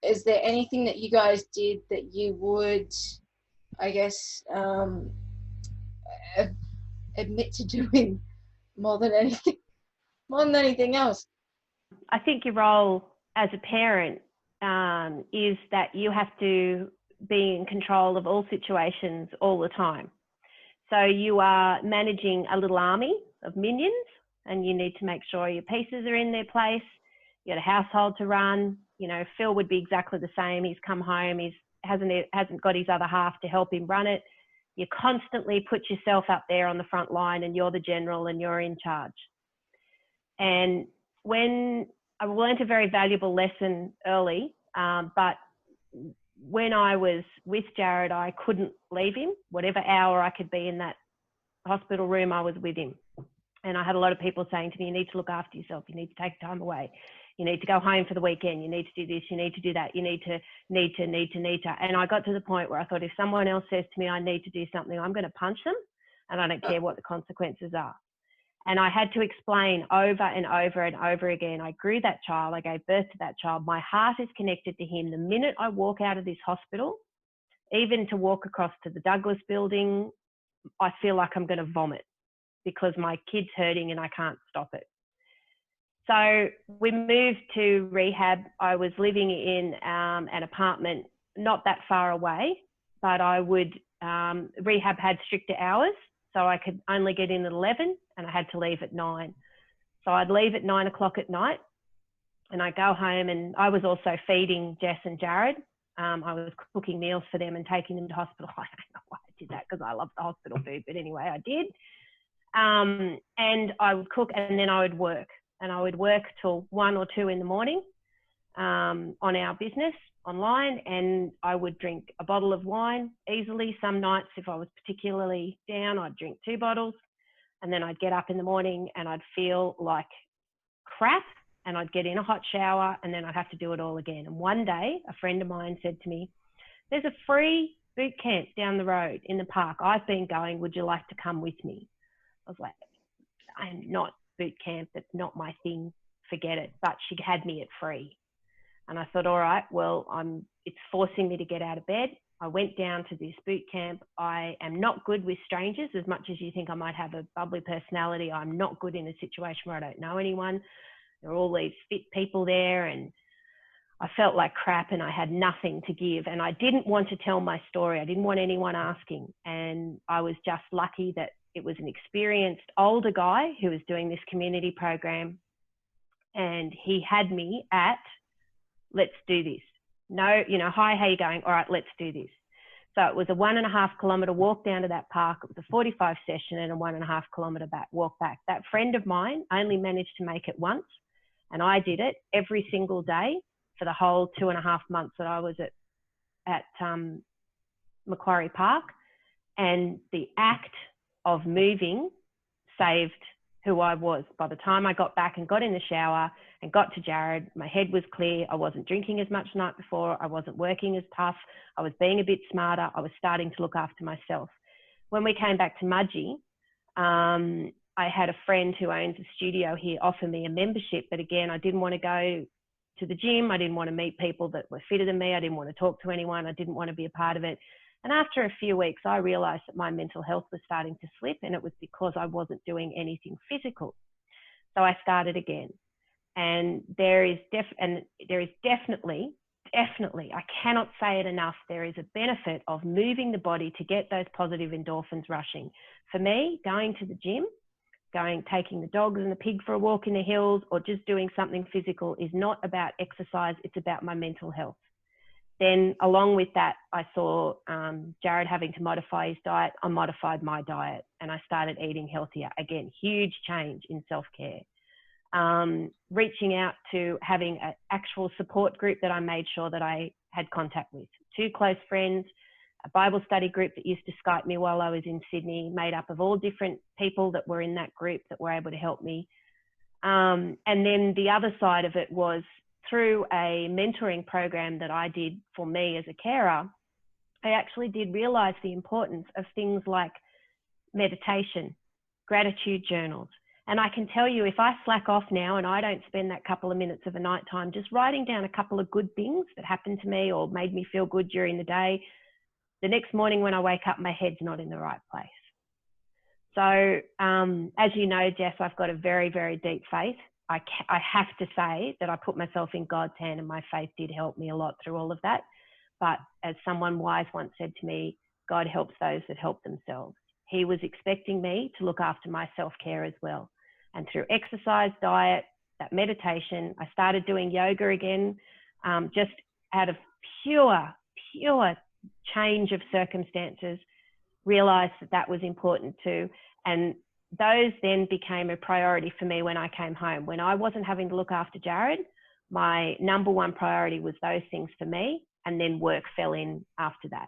Is there anything that you guys did that you would, I guess, admit to doing more than anything else? I think your role as a parent is that you have to be in control of all situations all the time. So you are managing a little army of minions, and you need to make sure your pieces are in their place. You got a household to run. You know, Phil would be exactly the same. He's come home. He hasn't got his other half to help him run it. You constantly put yourself up there on the front line, and you're the general and you're in charge. And when I learned a very valuable lesson early, but when I was with Jared, I couldn't leave him. Whatever hour I could be in that hospital room, I was with him. And I had a lot of people saying to me, you need to look after yourself. You need to take time away. You need to go home for the weekend. You need to do this. You need to do that. You need to. And I got to the point where I thought, if someone else says to me, I need to do something, I'm going to punch them, and I don't care what the consequences are. And I had to explain over and over and over again. I grew that child. I gave birth to that child. My heart is connected to him. The minute I walk out of this hospital, even to walk across to the Douglas building, I feel like I'm going to vomit because my kid's hurting and I can't stop it. So we moved to rehab. I was living in an apartment not that far away, but I would, rehab had stricter hours. So I could only get in at 11 and I had to leave at 9. So I'd leave at 9 o'clock at night and I'd go home, and I was also feeding Jess and Jared. I was cooking meals for them and taking them to hospital. I don't know why I did that because I love the hospital food, but anyway, I did. And I would cook, and then I would work. And I would work till 1 or 2 in the morning on our business online, and I would drink a bottle of wine easily. Some nights, if I was particularly down, I'd drink 2 bottles, and then I'd get up in the morning and I'd feel like crap, and I'd get in a hot shower, and then I'd have to do it all again. And one day, a friend of mine said to me, there's a free boot camp down the road in the park. I've been going. Would you like to come with me? I was like, I'm not boot camp. That's not my thing. Forget it. But she had me at free. And I thought, all right, well, it's forcing me to get out of bed. I went down to this boot camp. I am not good with strangers. As much as you think I might have a bubbly personality, I'm not good in a situation where I don't know anyone. There are all these fit people there, and I felt like crap, and I had nothing to give. And I didn't want to tell my story. I didn't want anyone asking. And I was just lucky that it was an experienced older guy who was doing this community program, and he had me at, let's do this. No, you know, hi, how you going? All right, let's do this. So it was a 1.5 kilometre walk down to that park. It was a 45 session and a 1.5 kilometre walk back. That friend of mine only managed to make it once, and I did it every single day for the whole 2.5 months that I was at Macquarie Park. And the act of moving saved who I was. By the time I got back and got in the shower and got to Jared, my head was clear. I wasn't drinking as much the night before. I wasn't working as tough. I was being a bit smarter. I was starting to look after myself. When we came back to Mudgee, I had a friend who owns a studio here offer me a membership, but again, I didn't want to go to the gym. I didn't want to meet people that were fitter than me. I didn't want to talk to anyone. I didn't want to be a part of it. And after a few weeks, I realized that my mental health was starting to slip, and it was because I wasn't doing anything physical. So I started again. And there is definitely, I cannot say it enough, there is a benefit of moving the body to get those positive endorphins rushing. For me, going to the gym, taking the dogs and the pig for a walk in the hills, or just doing something physical is not about exercise, it's about my mental health. Then along with that, I saw Jared having to modify his diet. I modified my diet and I started eating healthier. Again, huge change in self-care. Reaching out to having an actual support group that I made sure that I had contact with. 2 close friends, a Bible study group that used to Skype me while I was in Sydney, made up of all different people that were in that group that were able to help me. And then the other side of it was through a mentoring program that I did for me as a carer, I actually did realize the importance of things like meditation, gratitude journals. And I can tell you, if I slack off now and I don't spend that couple of minutes of a night time just writing down a couple of good things that happened to me or made me feel good during the day, the next morning when I wake up, my head's not in the right place. So as you know, Jess, I've got a very, very deep faith. I have to say that I put myself in God's hand, and my faith did help me a lot through all of that. But as someone wise once said to me, God helps those that help themselves. He was expecting me to look after my self-care as well. And through exercise, diet, that meditation, I started doing yoga again, just out of pure change of circumstances, realized that that was important too. And those then became a priority for me when I came home. When I wasn't having to look after Jared, my number one priority was those things for me, and then work fell in after that.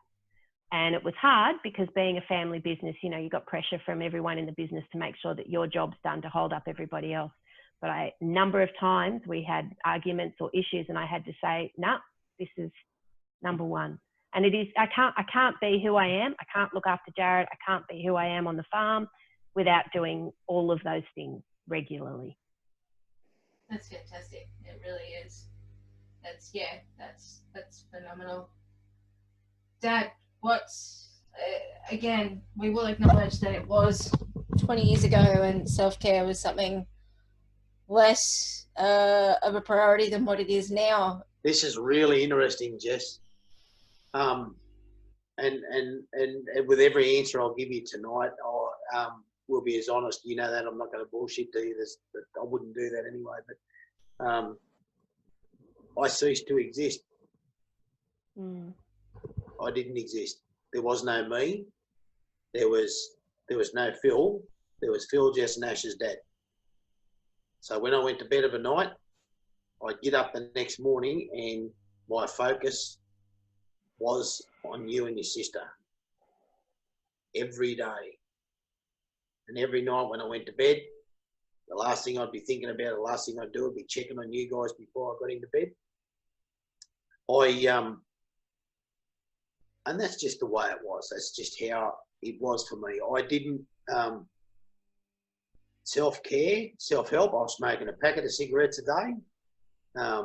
And it was hard because being a family business, you know, you got pressure from everyone in the business to make sure that your job's done to hold up everybody else. But a number of times we had arguments or issues, and I had to say, no, this is number one. And it is, I can't be who I am. I can't look after Jared. I can't be who I am on the farm without doing all of those things regularly. That's fantastic. It really is. That's phenomenal. Dad, again, we will acknowledge that it was 20 years ago and self-care was something less of a priority than what it is now. This is really interesting, Jess. And with every answer I'll give you tonight, we'll be as honest. You know that I'm not going to bullshit to you. I wouldn't do that anyway. But I ceased to exist. I didn't exist. There was no me. There was no Phil. There was Phil, Jess, and Ash's dad. So when I went to bed of a night, I'd get up the next morning and my focus was on you and your sister every day. And every night when I went to bed, the last thing I'd be thinking about, the last thing I'd do would be checking on you guys before I got into bed. And that's just the way it was. That's just how it was for me. I didn't self-care, self-help. I was smoking a packet of cigarettes a day. I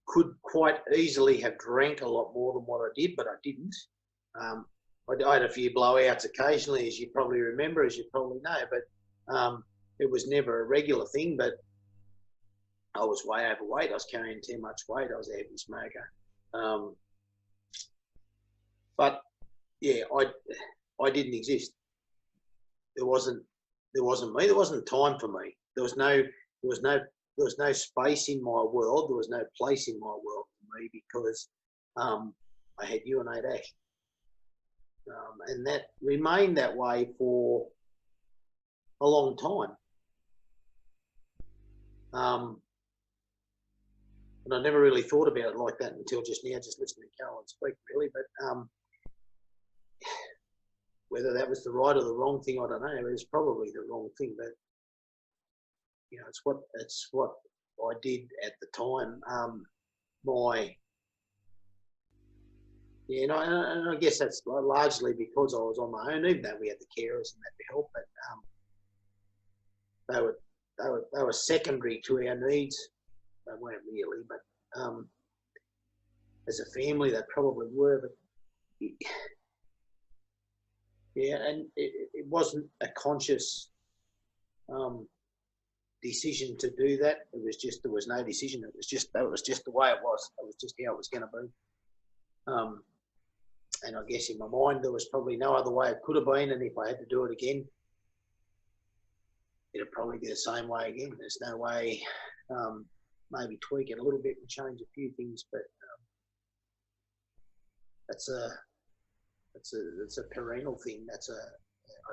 could quite easily have drank a lot more than what I did, but I didn't. I had a few blowouts occasionally, as you probably remember, as you probably know, but it was never a regular thing. But I was way overweight. I was carrying too much weight. I was a heavy smoker. But yeah, I didn't exist. There wasn't me. There wasn't time for me. There was no space in my world. There was no place in my world for me because I had you and I had Ash. And that remained that way for a long time. And I never really thought about it like that until just now, just listening to Carolyn speak, really. But whether that was the right or the wrong thing, I don't know. It was probably the wrong thing, but you know, it's what I did at the time. And I guess that's largely because I was on my own, even though we had the carers and that to help. But they were secondary to our needs. They weren't really, but as a family, they probably were, but yeah, and it wasn't a conscious decision to do that. It was just, there was no decision. That was just the way it was. It was just how it was going to be. And I guess in my mind, there was probably no other way it could have been. And if I had to do it again, it'd probably be the same way again. There's no way, maybe tweak it a little bit and change a few things, but it's a perennial thing. I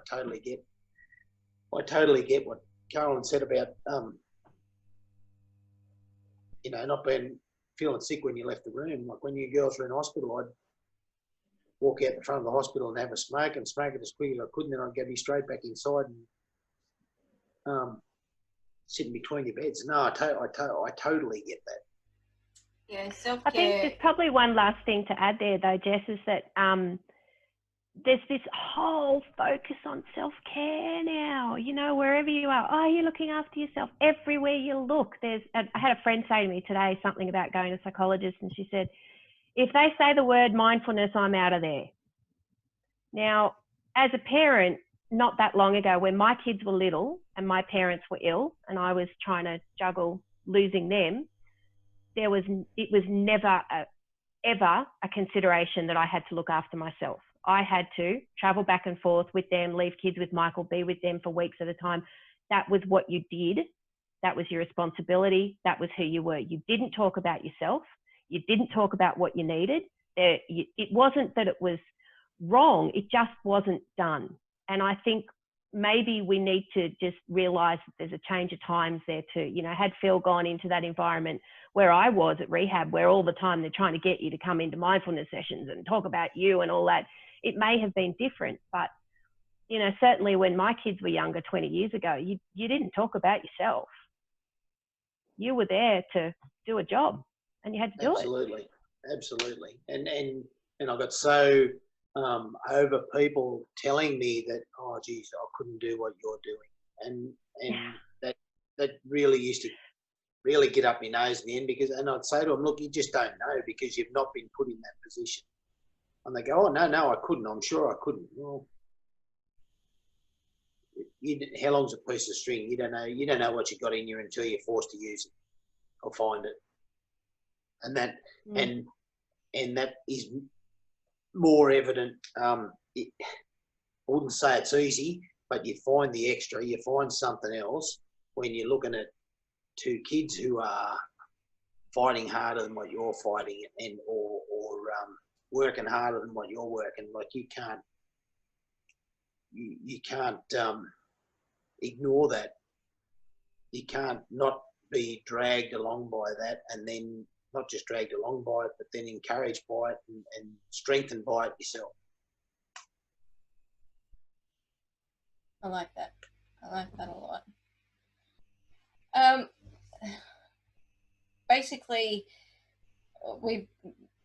totally get what Carolyn said about, not feeling sick when you left the room. Like when you girls were in hospital, I'd walk out the front of the hospital and have a smoke and smoke it as quick as I could, and then I'd go straight back inside and sitting between your beds. No, I totally get that. Yeah, self-care. I think there's probably one last thing to add there, though, Jess, is that there's this whole focus on self-care now. Wherever you are, you're looking after yourself. Everywhere you look, I had a friend say to me today something about going to a psychologist, and she said, if they say the word mindfulness, I'm out of there. Now, as a parent, not that long ago, when my kids were little and my parents were ill and I was trying to juggle losing them, it was never ever a consideration that I had to look after myself. I had to travel back and forth with them, leave kids with Michael, be with them for weeks at a time. That was what you did. That was your responsibility. That was who you were. You didn't talk about yourself. You didn't talk about what you needed. It wasn't that it was wrong. It just wasn't done. And I think maybe we need to just realise that there's a change of times there too. Had Phil gone into that environment where I was at rehab, where all the time they're trying to get you to come into mindfulness sessions and talk about you and all that, it may have been different. But, certainly when my kids were younger 20 years ago, you didn't talk about yourself. You were there to do a job and you had to do it. Absolutely. And I got so over people telling me that, oh, geez, I couldn't do what you're doing. And that really used to really get up my nose in the end, and I'd say to them, look, you just don't know because you've not been put in that position. And they go, oh, no, I couldn't. I'm sure I couldn't. Well, how long's a piece of string? You don't know what you got in you until you're forced to use it or find it. And that, and that is more evident. I wouldn't say it's easy, but you find the extra, you find something else when you're looking at two kids who are fighting harder than what you're fighting, or working harder than what you're working. Like you can't ignore that. You can't not be dragged along by that, and then not just dragged along by it, but then encouraged by it and strengthened by it yourself. I like that. I like that a lot. Basically, we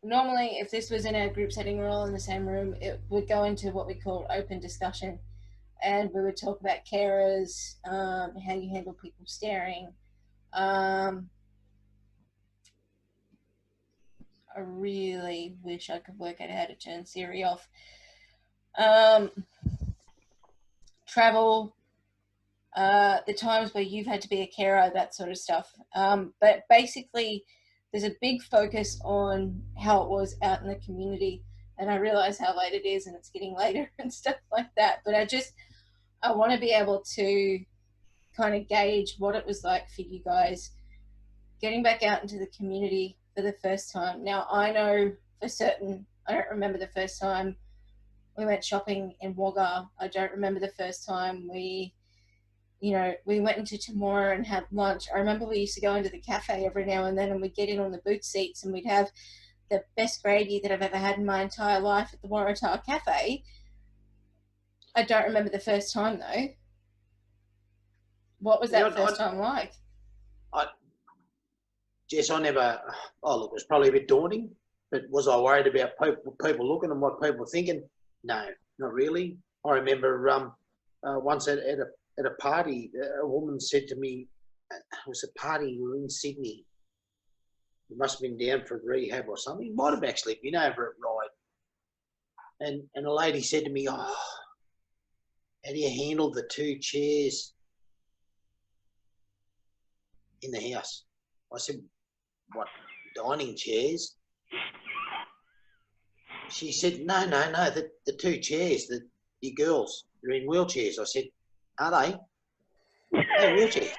normally, if this was in a group setting, we're all in the same room, it would go into what we call open discussion, and we would talk about carers, how you handle people staring. I really wish I could work out how to turn Siri off. Travel, the times where you've had to be a carer, that sort of stuff. But basically, there's a big focus on how it was out in the community. And I realize how late it is and it's getting later and stuff like that. But I want to be able to kind of gauge what it was like for you guys getting back out into the community for the first time. Now, I know for certain, I don't remember the first time we went shopping in Wagga. I don't remember the first time we went into Temora and had lunch. I remember we used to go into the cafe every now and then, and we'd get in on the boot seats and we'd have the best gravy that I've ever had in my entire life at the Waratah Cafe. I don't remember the first time though. What was that first time like? Jess, look, it was probably a bit daunting, but was I worried about people looking and what people were thinking? No, not really. I remember once at a party, a woman said to me, it was a party, we were in Sydney, He must have been down for rehab or something. He might have actually been over at Ride. And a lady said to me, "Oh, how do you handle the 2 chairs in the house?" I said, "What, dining chairs?" She said, no, the 2 chairs, your girls, they're in wheelchairs. I said, "Are they?" "They're wheelchairs."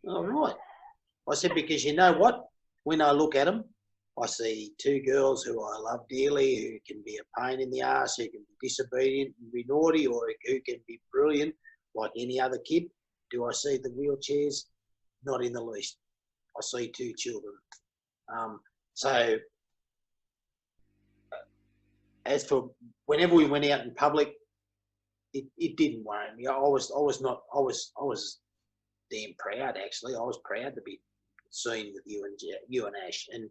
"Oh, right." I said, "Because you know what? When I look at them, I see 2 girls who I love dearly, who can be a pain in the arse, who can be disobedient and be naughty, or who can be brilliant like any other kid. Do I see the wheelchairs? Not in the least. I see 2 children." So as for whenever we went out in public, it didn't worry me. I was damn proud, actually. I was proud to be seen with you and Ash. And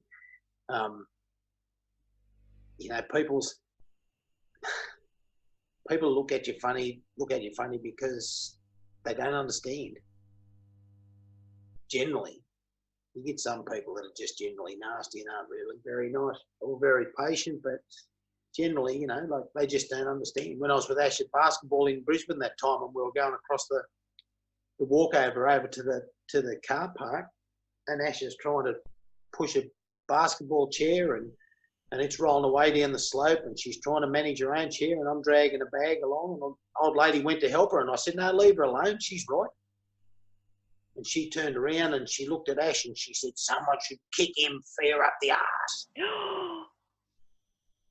people look at you funny because they don't understand. Generally, you get some people that are just generally nasty and aren't really very nice or very patient, but generally, like they just don't understand. When I was with Ash at basketball in Brisbane that time, and we were going across the walkover over to the car park, and Ash is trying to push a basketball chair, and it's rolling away down the slope, and she's trying to manage her own chair, and I'm dragging a bag along, and the old lady went to help her, and I said, "No, leave her alone, she's right." And she turned around and she looked at Ash and she said, "Someone should kick him fair up the arse."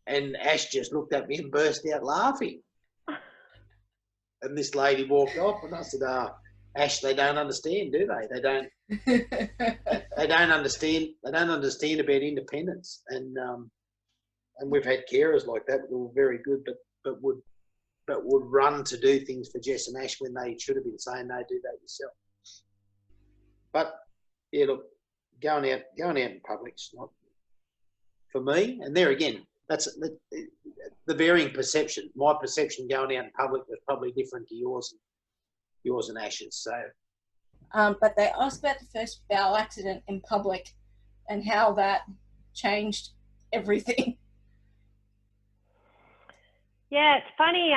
And Ash just looked at me and burst out laughing. And this lady walked off, and I said, "Ash, they don't understand, do they? They don't. They don't understand. They don't understand about independence." And we've had carers like that who were very good, but would run to do things for Jess and Ash when they should have been saying, "No, do that yourself." But yeah, look, going out in public's not for me. And there again, that's the varying perception. My perception going out in public was probably different to yours and Ash's. So, but they asked about the first bowel accident in public and how that changed everything. Yeah, it's funny.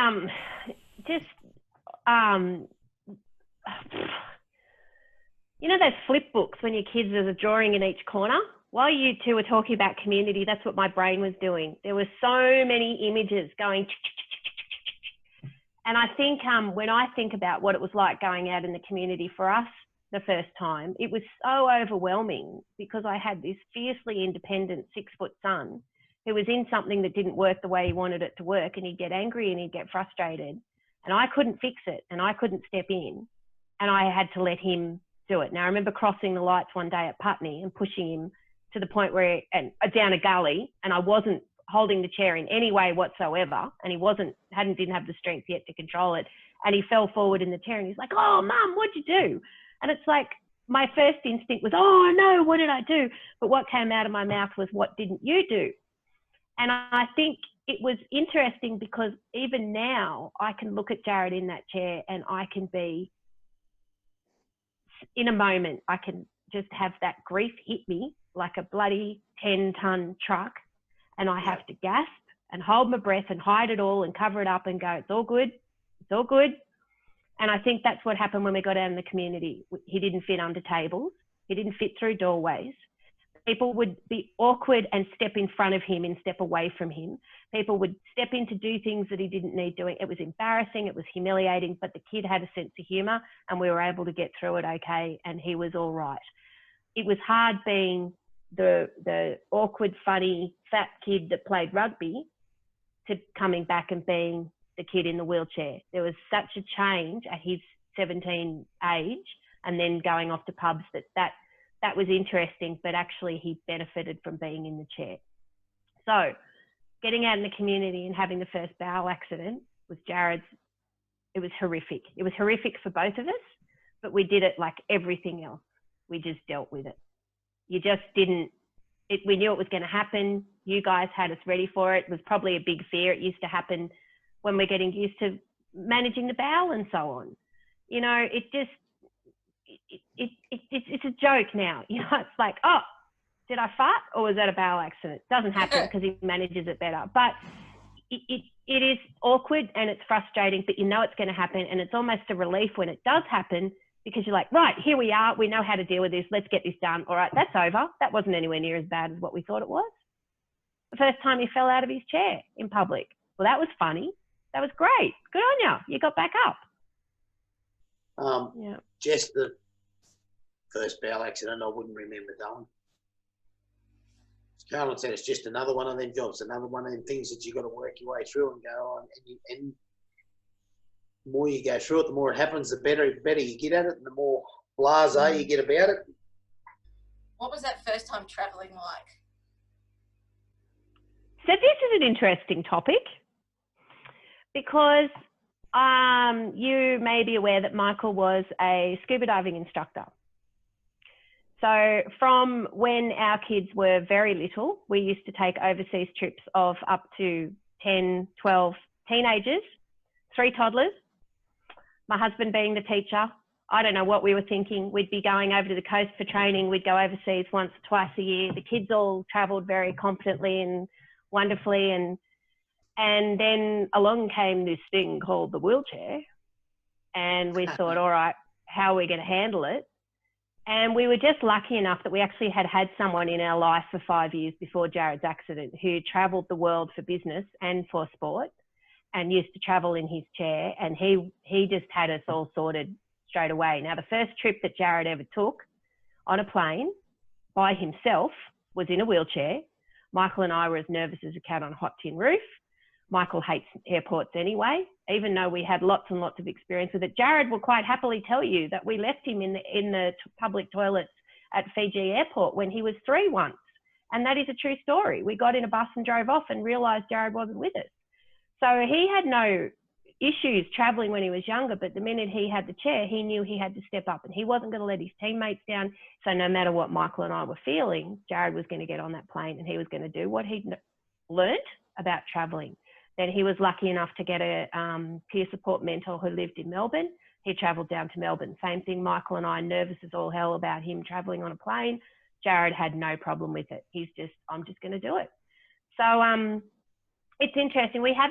Those flip books when your kids, there's a drawing in each corner. While you two were talking about community, that's what my brain was doing. There were so many images going. And I think when I think about what it was like going out in the community for us the first time, it was so overwhelming because I had this fiercely independent 6-foot son who was in something that didn't work the way he wanted it to work, and he'd get angry and he'd get frustrated, and I couldn't fix it and I couldn't step in, and I had to let him do it. Now I remember crossing the lights one day at Putney and pushing him to the point where down a gully, and I wasn't holding the chair in any way whatsoever, and he didn't have the strength yet to control it, and he fell forward in the chair and he's like, "Oh, Mum, what'd you do?" And it's like my first instinct was, "Oh no, what did I do?" But what came out of my mouth was, "What didn't you do?" And I think it was interesting because even now I can look at Jared in that chair and I can be, in a moment, I can just have that grief hit me like a bloody 10-ton truck, and I have to gasp and hold my breath and hide it all and cover it up and go, "It's all good, it's all good." And I think that's what happened when we got out in the community. He didn't fit under tables. He didn't fit through doorways. People would be awkward and step in front of him and step away from him. People would step in to do things that he didn't need doing. It was embarrassing, it was humiliating, but the kid had a sense of humour and we were able to get through it okay, and he was all right. It was hard being the awkward, funny, fat kid that played rugby to coming back and being the kid in the wheelchair. There was such a change at his 17 age, and then going off to pubs that was interesting, but actually he benefited from being in the chair. So getting out in the community and having the first bowel accident was Jared's. It was horrific. It was horrific for both of us, but we did it like everything else. We just dealt with it. You just didn't, we knew it was going to happen. You guys had us ready for it. It was probably a big fear. It used to happen when we're getting used to managing the bowel and so on. it's a joke now. You know, it's like, oh, did I fart or was that a bowel accident? It doesn't happen because he manages it better. But it is awkward and it's frustrating, but you know it's going to happen, and it's almost a relief when it does happen, because you're like, right, here we are. We know how to deal with this. Let's get this done. All right, that's over. That wasn't anywhere near as bad as what we thought it was. The first time he fell out of his chair in public. Well, that was funny. That was great. Good on you. You got back up. Yeah. Just the first bowel accident, I wouldn't remember going. Carolyn said it's just another one of them jobs, another one of them things that you've got to work your way through and go on. And the more you go through it, the more it happens, the better you get at it, and the more blasé you get about it. What was that first time travelling like? So this is an interesting topic, because you may be aware that Michael was a scuba diving instructor. So from when our kids were very little, we used to take overseas trips of up to 10, 12 teenagers, 3 toddlers, my husband being the teacher. I don't know what we were thinking. We'd be going over to the coast for training. We'd go overseas once or twice a year. The kids all travelled very confidently and wonderfully. And then along came this thing called the wheelchair. And we thought, all right, how are we going to handle it? And we were just lucky enough that we actually had someone in our life for 5 years before Jared's accident who travelled the world for business and for sport and used to travel in his chair. And he just had us all sorted straight away. Now, the first trip that Jared ever took on a plane by himself was in a wheelchair. Michael and I were as nervous as a cat on a hot tin roof. Michael hates airports anyway, even though we had lots and lots of experience with it. Jared will quite happily tell you that we left him in the public toilets at Fiji airport when he was 3 once. And that is a true story. We got in a bus and drove off and realised Jared wasn't with us. So he had no issues travelling when he was younger, but the minute he had the chair, he knew he had to step up and he wasn't going to let his teammates down. So no matter what Michael and I were feeling, Jared was going to get on that plane and he was going to do what he'd learnt about travelling. Then he was lucky enough to get a peer support mentor who lived in Melbourne. He travelled down to Melbourne. Same thing, Michael and I, nervous as all hell about him travelling on a plane. Jared had no problem with it. He's just, I'm just going to do it. So it's interesting. We have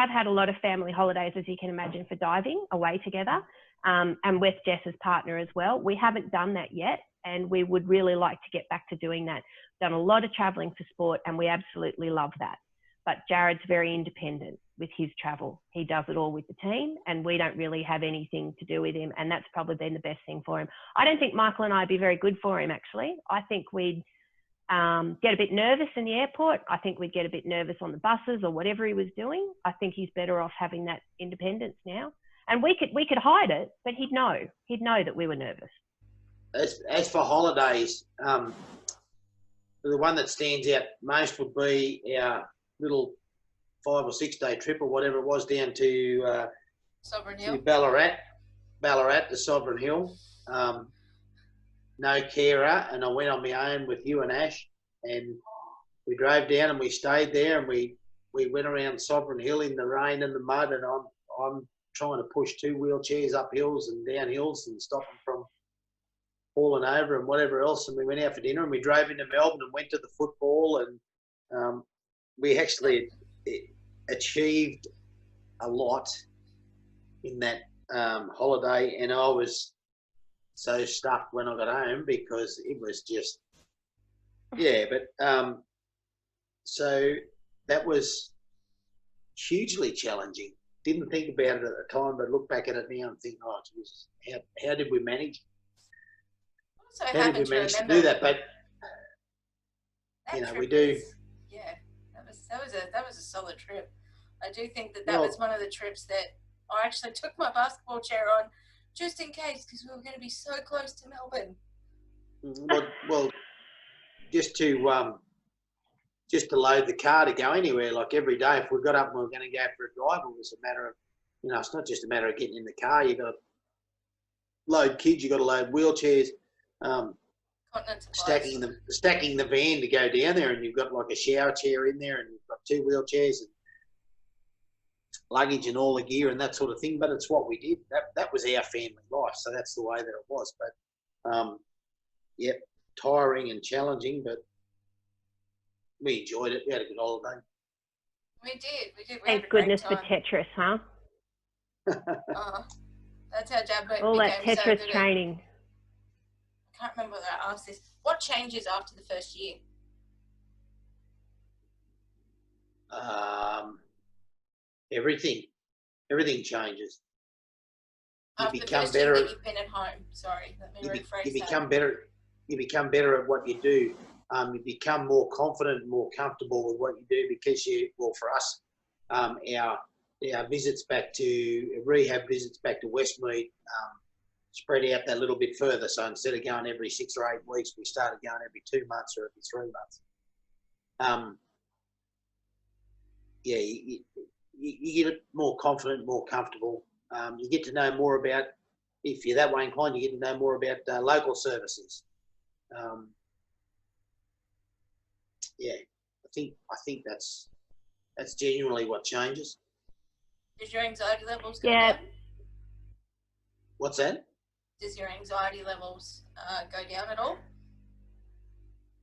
had a lot of family holidays, as you can imagine, for diving away together, and with Jess's partner as well. We haven't done that yet, and we would really like to get back to doing that. Done a lot of travelling for sport, and we absolutely love that. But Jared's very independent with his travel. He does it all with the team, and we don't really have anything to do with him, and that's probably been the best thing for him. I don't think Michael and I would be very good for him, actually. I think we'd get a bit nervous in the airport. I think we'd get a bit nervous on the buses or whatever he was doing. I think he's better off having that independence now. And we could hide it, but he'd know that we were nervous. As for holidays, the one that stands out most would be our little 5 or 6 day trip or whatever it was down to Sovereign Hill, Ballarat to Sovereign Hill. No carer, and I went on my own with you and Ash, and we drove down and we stayed there, and we went around Sovereign Hill in the rain and the mud, and I'm trying to push 2 wheelchairs up hills and down hills and stop them from falling over and whatever else. And we went out for dinner and we drove into Melbourne and went to the football, and we actually achieved a lot in that holiday, and I was so stuffed when I got home because it was just, so that was hugely challenging. Didn't think about it at the time, but look back at it now and think, oh, Jesus, how did we manage? How did we manage to do that? But we do. That was a solid trip. I do think that was one of the trips that I actually took my basketball chair on just in case, because we were going to be so close to Melbourne. Well, just to load the car to go anywhere, like every day, if we got up and we were going to go for a drive, it was a matter of, it's not just a matter of getting in the car. You got to load kids, you got to load wheelchairs, stacking the van to go down there, and you've got like a shower chair in there, and you've got 2 wheelchairs. And luggage and all the gear and that sort of thing, but it's what we did. That was our family life, so that's the way that it was. But yep, tiring and challenging, but we enjoyed it. We had a good holiday. We did. We had Thank a great goodness for time. Tetris, huh? That's how Dad became All that so Tetris good training. I can't remember whether I asked this. What changes after the first year? Everything changes. You After become the first year better. that you've been at home. Sorry, let me rephrase You that. become better. You become better at what you do. You become more confident, more comfortable with what you do because for us, our visits back to rehab visits back to Westmead spread out that little bit further. So instead of going every 6 or 8 weeks, we started going every 2 months or every 3 months. You get more confident, more comfortable. You get to know more about, if you're that way inclined, you get to know more about local services. I think that's genuinely what changes. Does your anxiety levels go Yeah. down? What's that? Does your anxiety levels go down at all?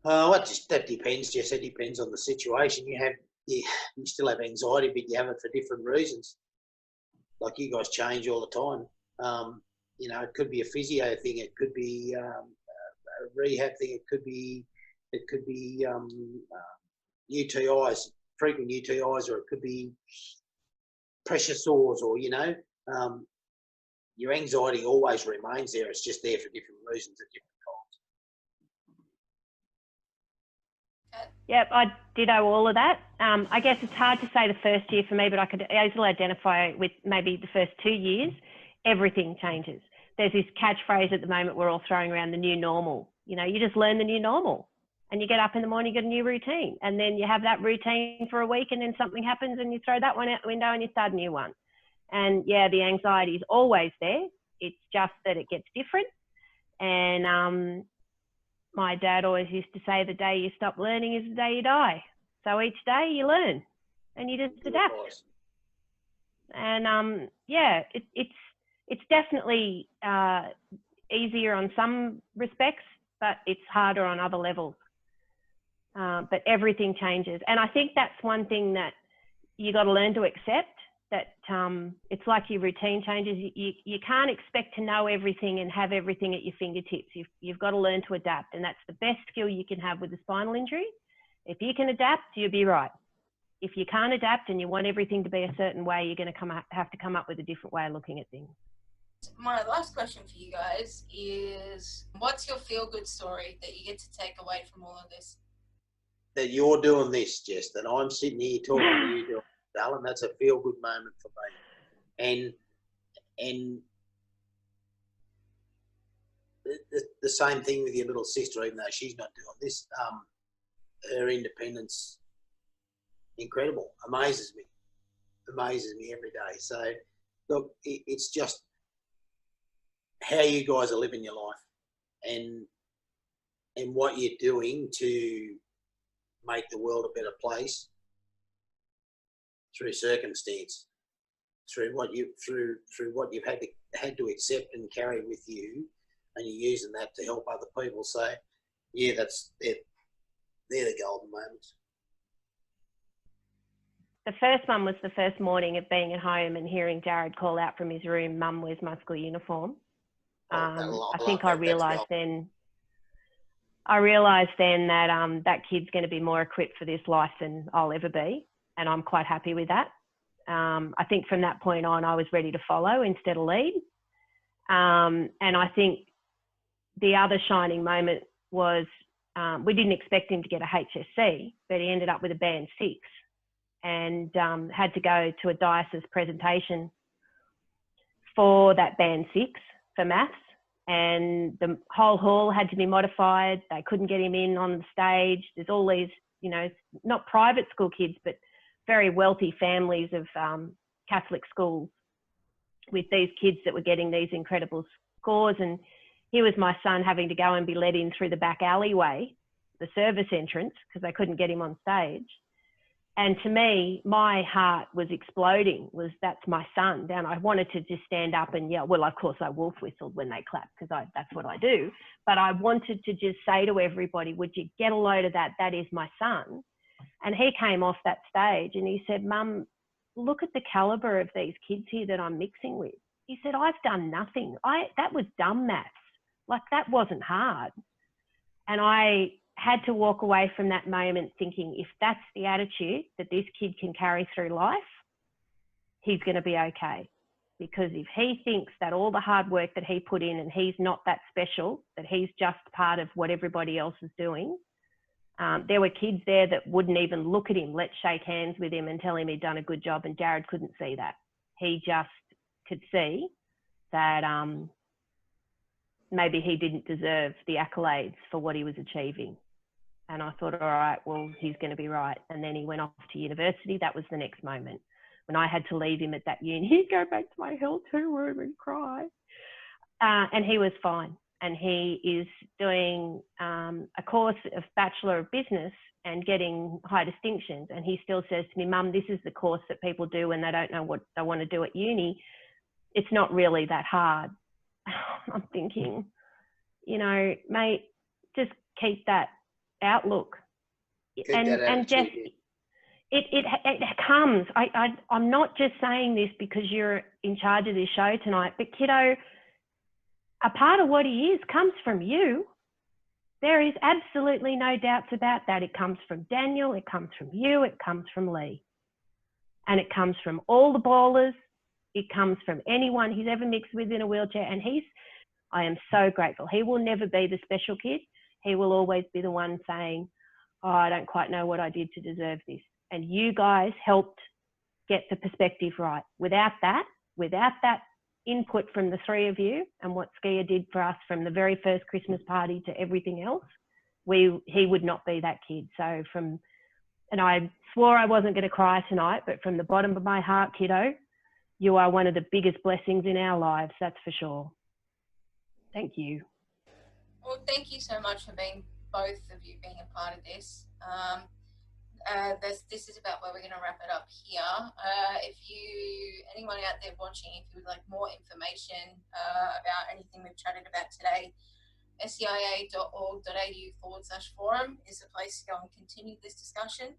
That depends, Jess. It depends on the situation. You still have anxiety, but you have it for different reasons. Like you guys change all the time. It could be a physio thing. It could be a rehab thing. It could be UTIs, frequent UTIs, or it could be pressure sores, or your anxiety always remains there. It's just there for different reasons at different times. Yep, I ditto all of that. I guess it's hard to say the first year for me, but I could easily identify with maybe the first 2 years, everything changes. There's this catchphrase at the moment we're all throwing around, the new normal. You just learn the new normal. And you get up in the morning, you get a new routine. And then you have that routine for a week, and then something happens and you throw that one out the window and you start a new one. And yeah, the anxiety is always there. It's just that it gets different. And my dad always used to say, the day you stop learning is the day you die. So each day you learn and you just adapt. And it's definitely easier on some respects, but it's harder on other levels. But everything changes. And I think that's one thing that you got to learn to accept, that it's like your routine changes. You can't expect to know everything and have everything at your fingertips. You've got to learn to adapt. And that's the best skill you can have with a spinal injury. If you can adapt, you'll be right. If you can't adapt and you want everything to be a certain way, you're going to have to come up with a different way of looking at things. My last question for you guys is, what's your feel-good story that you get to take away from all of this? That you're doing this, Jess, that I'm sitting here talking to you, darling, that's a feel-good moment for me. And the same thing with your little sister, even though she's not doing this. Her independence, incredible, amazes me every day. So, look, it's just how you guys are living your life and what you're doing to make the world a better place through circumstance, through what you've had to accept and carry with you, and you're using that to help other people. So, yeah, they're the golden moments. The first one was the first morning of being at home and hearing Jared call out from his room, "Mum, where's my school uniform?" I think I realised then that that kid's going to be more equipped for this life than I'll ever be, and I'm quite happy with that. I think from that point on, I was ready to follow instead of lead. And I think the other shining moment was we didn't expect him to get a HSC, but he ended up with a band 6 and had to go to a diocese presentation for that band 6 for maths. And the whole hall had to be modified. They couldn't get him in on the stage. There's all these, not private school kids, but very wealthy families of Catholic schools with these kids that were getting these incredible scores. And here was my son having to go and be led in through the back alleyway, the service entrance, because they couldn't get him on stage. And to me, my heart was exploding, that's my son. And I wanted to just stand up and yell. Well, of course, I wolf whistled when they clapped because that's what I do. But I wanted to just say to everybody, would you get a load of that? That is my son. And he came off that stage and he said, Mum, look at the caliber of these kids here that I'm mixing with. He said, I've done nothing. That was dumb maths. Like, that wasn't hard. And I had to walk away from that moment thinking, if that's the attitude that this kid can carry through life, he's going to be okay. Because if he thinks that all the hard work that he put in and he's not that special, that he's just part of what everybody else is doing, there were kids there that wouldn't even look at him, let's shake hands with him and tell him he'd done a good job. And Jared couldn't see that. He just could see that maybe he didn't deserve the accolades for what he was achieving. And I thought, all right, well, he's going to be right. And then he went off to university. That was the next moment. When I had to leave him at that uni, he'd go back to my L2 room and cry. And he was fine. And he is doing a course of Bachelor of Business and getting high distinctions. And he still says to me, Mum, this is the course that people do when they don't know what they want to do at uni. It's not really that hard. I'm thinking, you know, mate, just keep that outlook. And Jess, it comes. I'm not just saying this because you're in charge of this show tonight, but kiddo, a part of what he is comes from you. There is absolutely no doubts about that. It comes from Daniel, it comes from you, it comes from Lee. And it comes from all the ballers. It comes from anyone he's ever mixed with in a wheelchair. And I am so grateful. He will never be the special kid. He will always be the one saying, oh, I don't quite know what I did to deserve this. And you guys helped get the perspective right. Without that input from the three of you and what SCIA did for us from the very first Christmas party to everything else, he would not be that kid. So and I swore I wasn't going to cry tonight, but from the bottom of my heart, kiddo, you are one of the biggest blessings in our lives, that's for sure. Thank you. Well, thank you so much for both of you being a part of this. This is about where we're going to wrap it up here. If anyone out there watching, if you would like more information about anything we've chatted about today, scia.org.au/forum is the place to go and continue this discussion.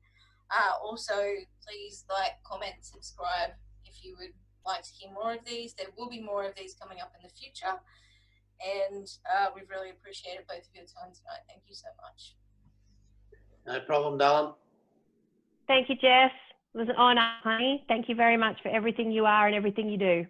Also, please like, comment, subscribe if you would like to hear more of these. There will be more of these coming up in the future. And we've really appreciated both of your time tonight. Thank you so much. No problem, darling. Thank you, Jess. It was an honour, honey. Thank you very much for everything you are and everything you do.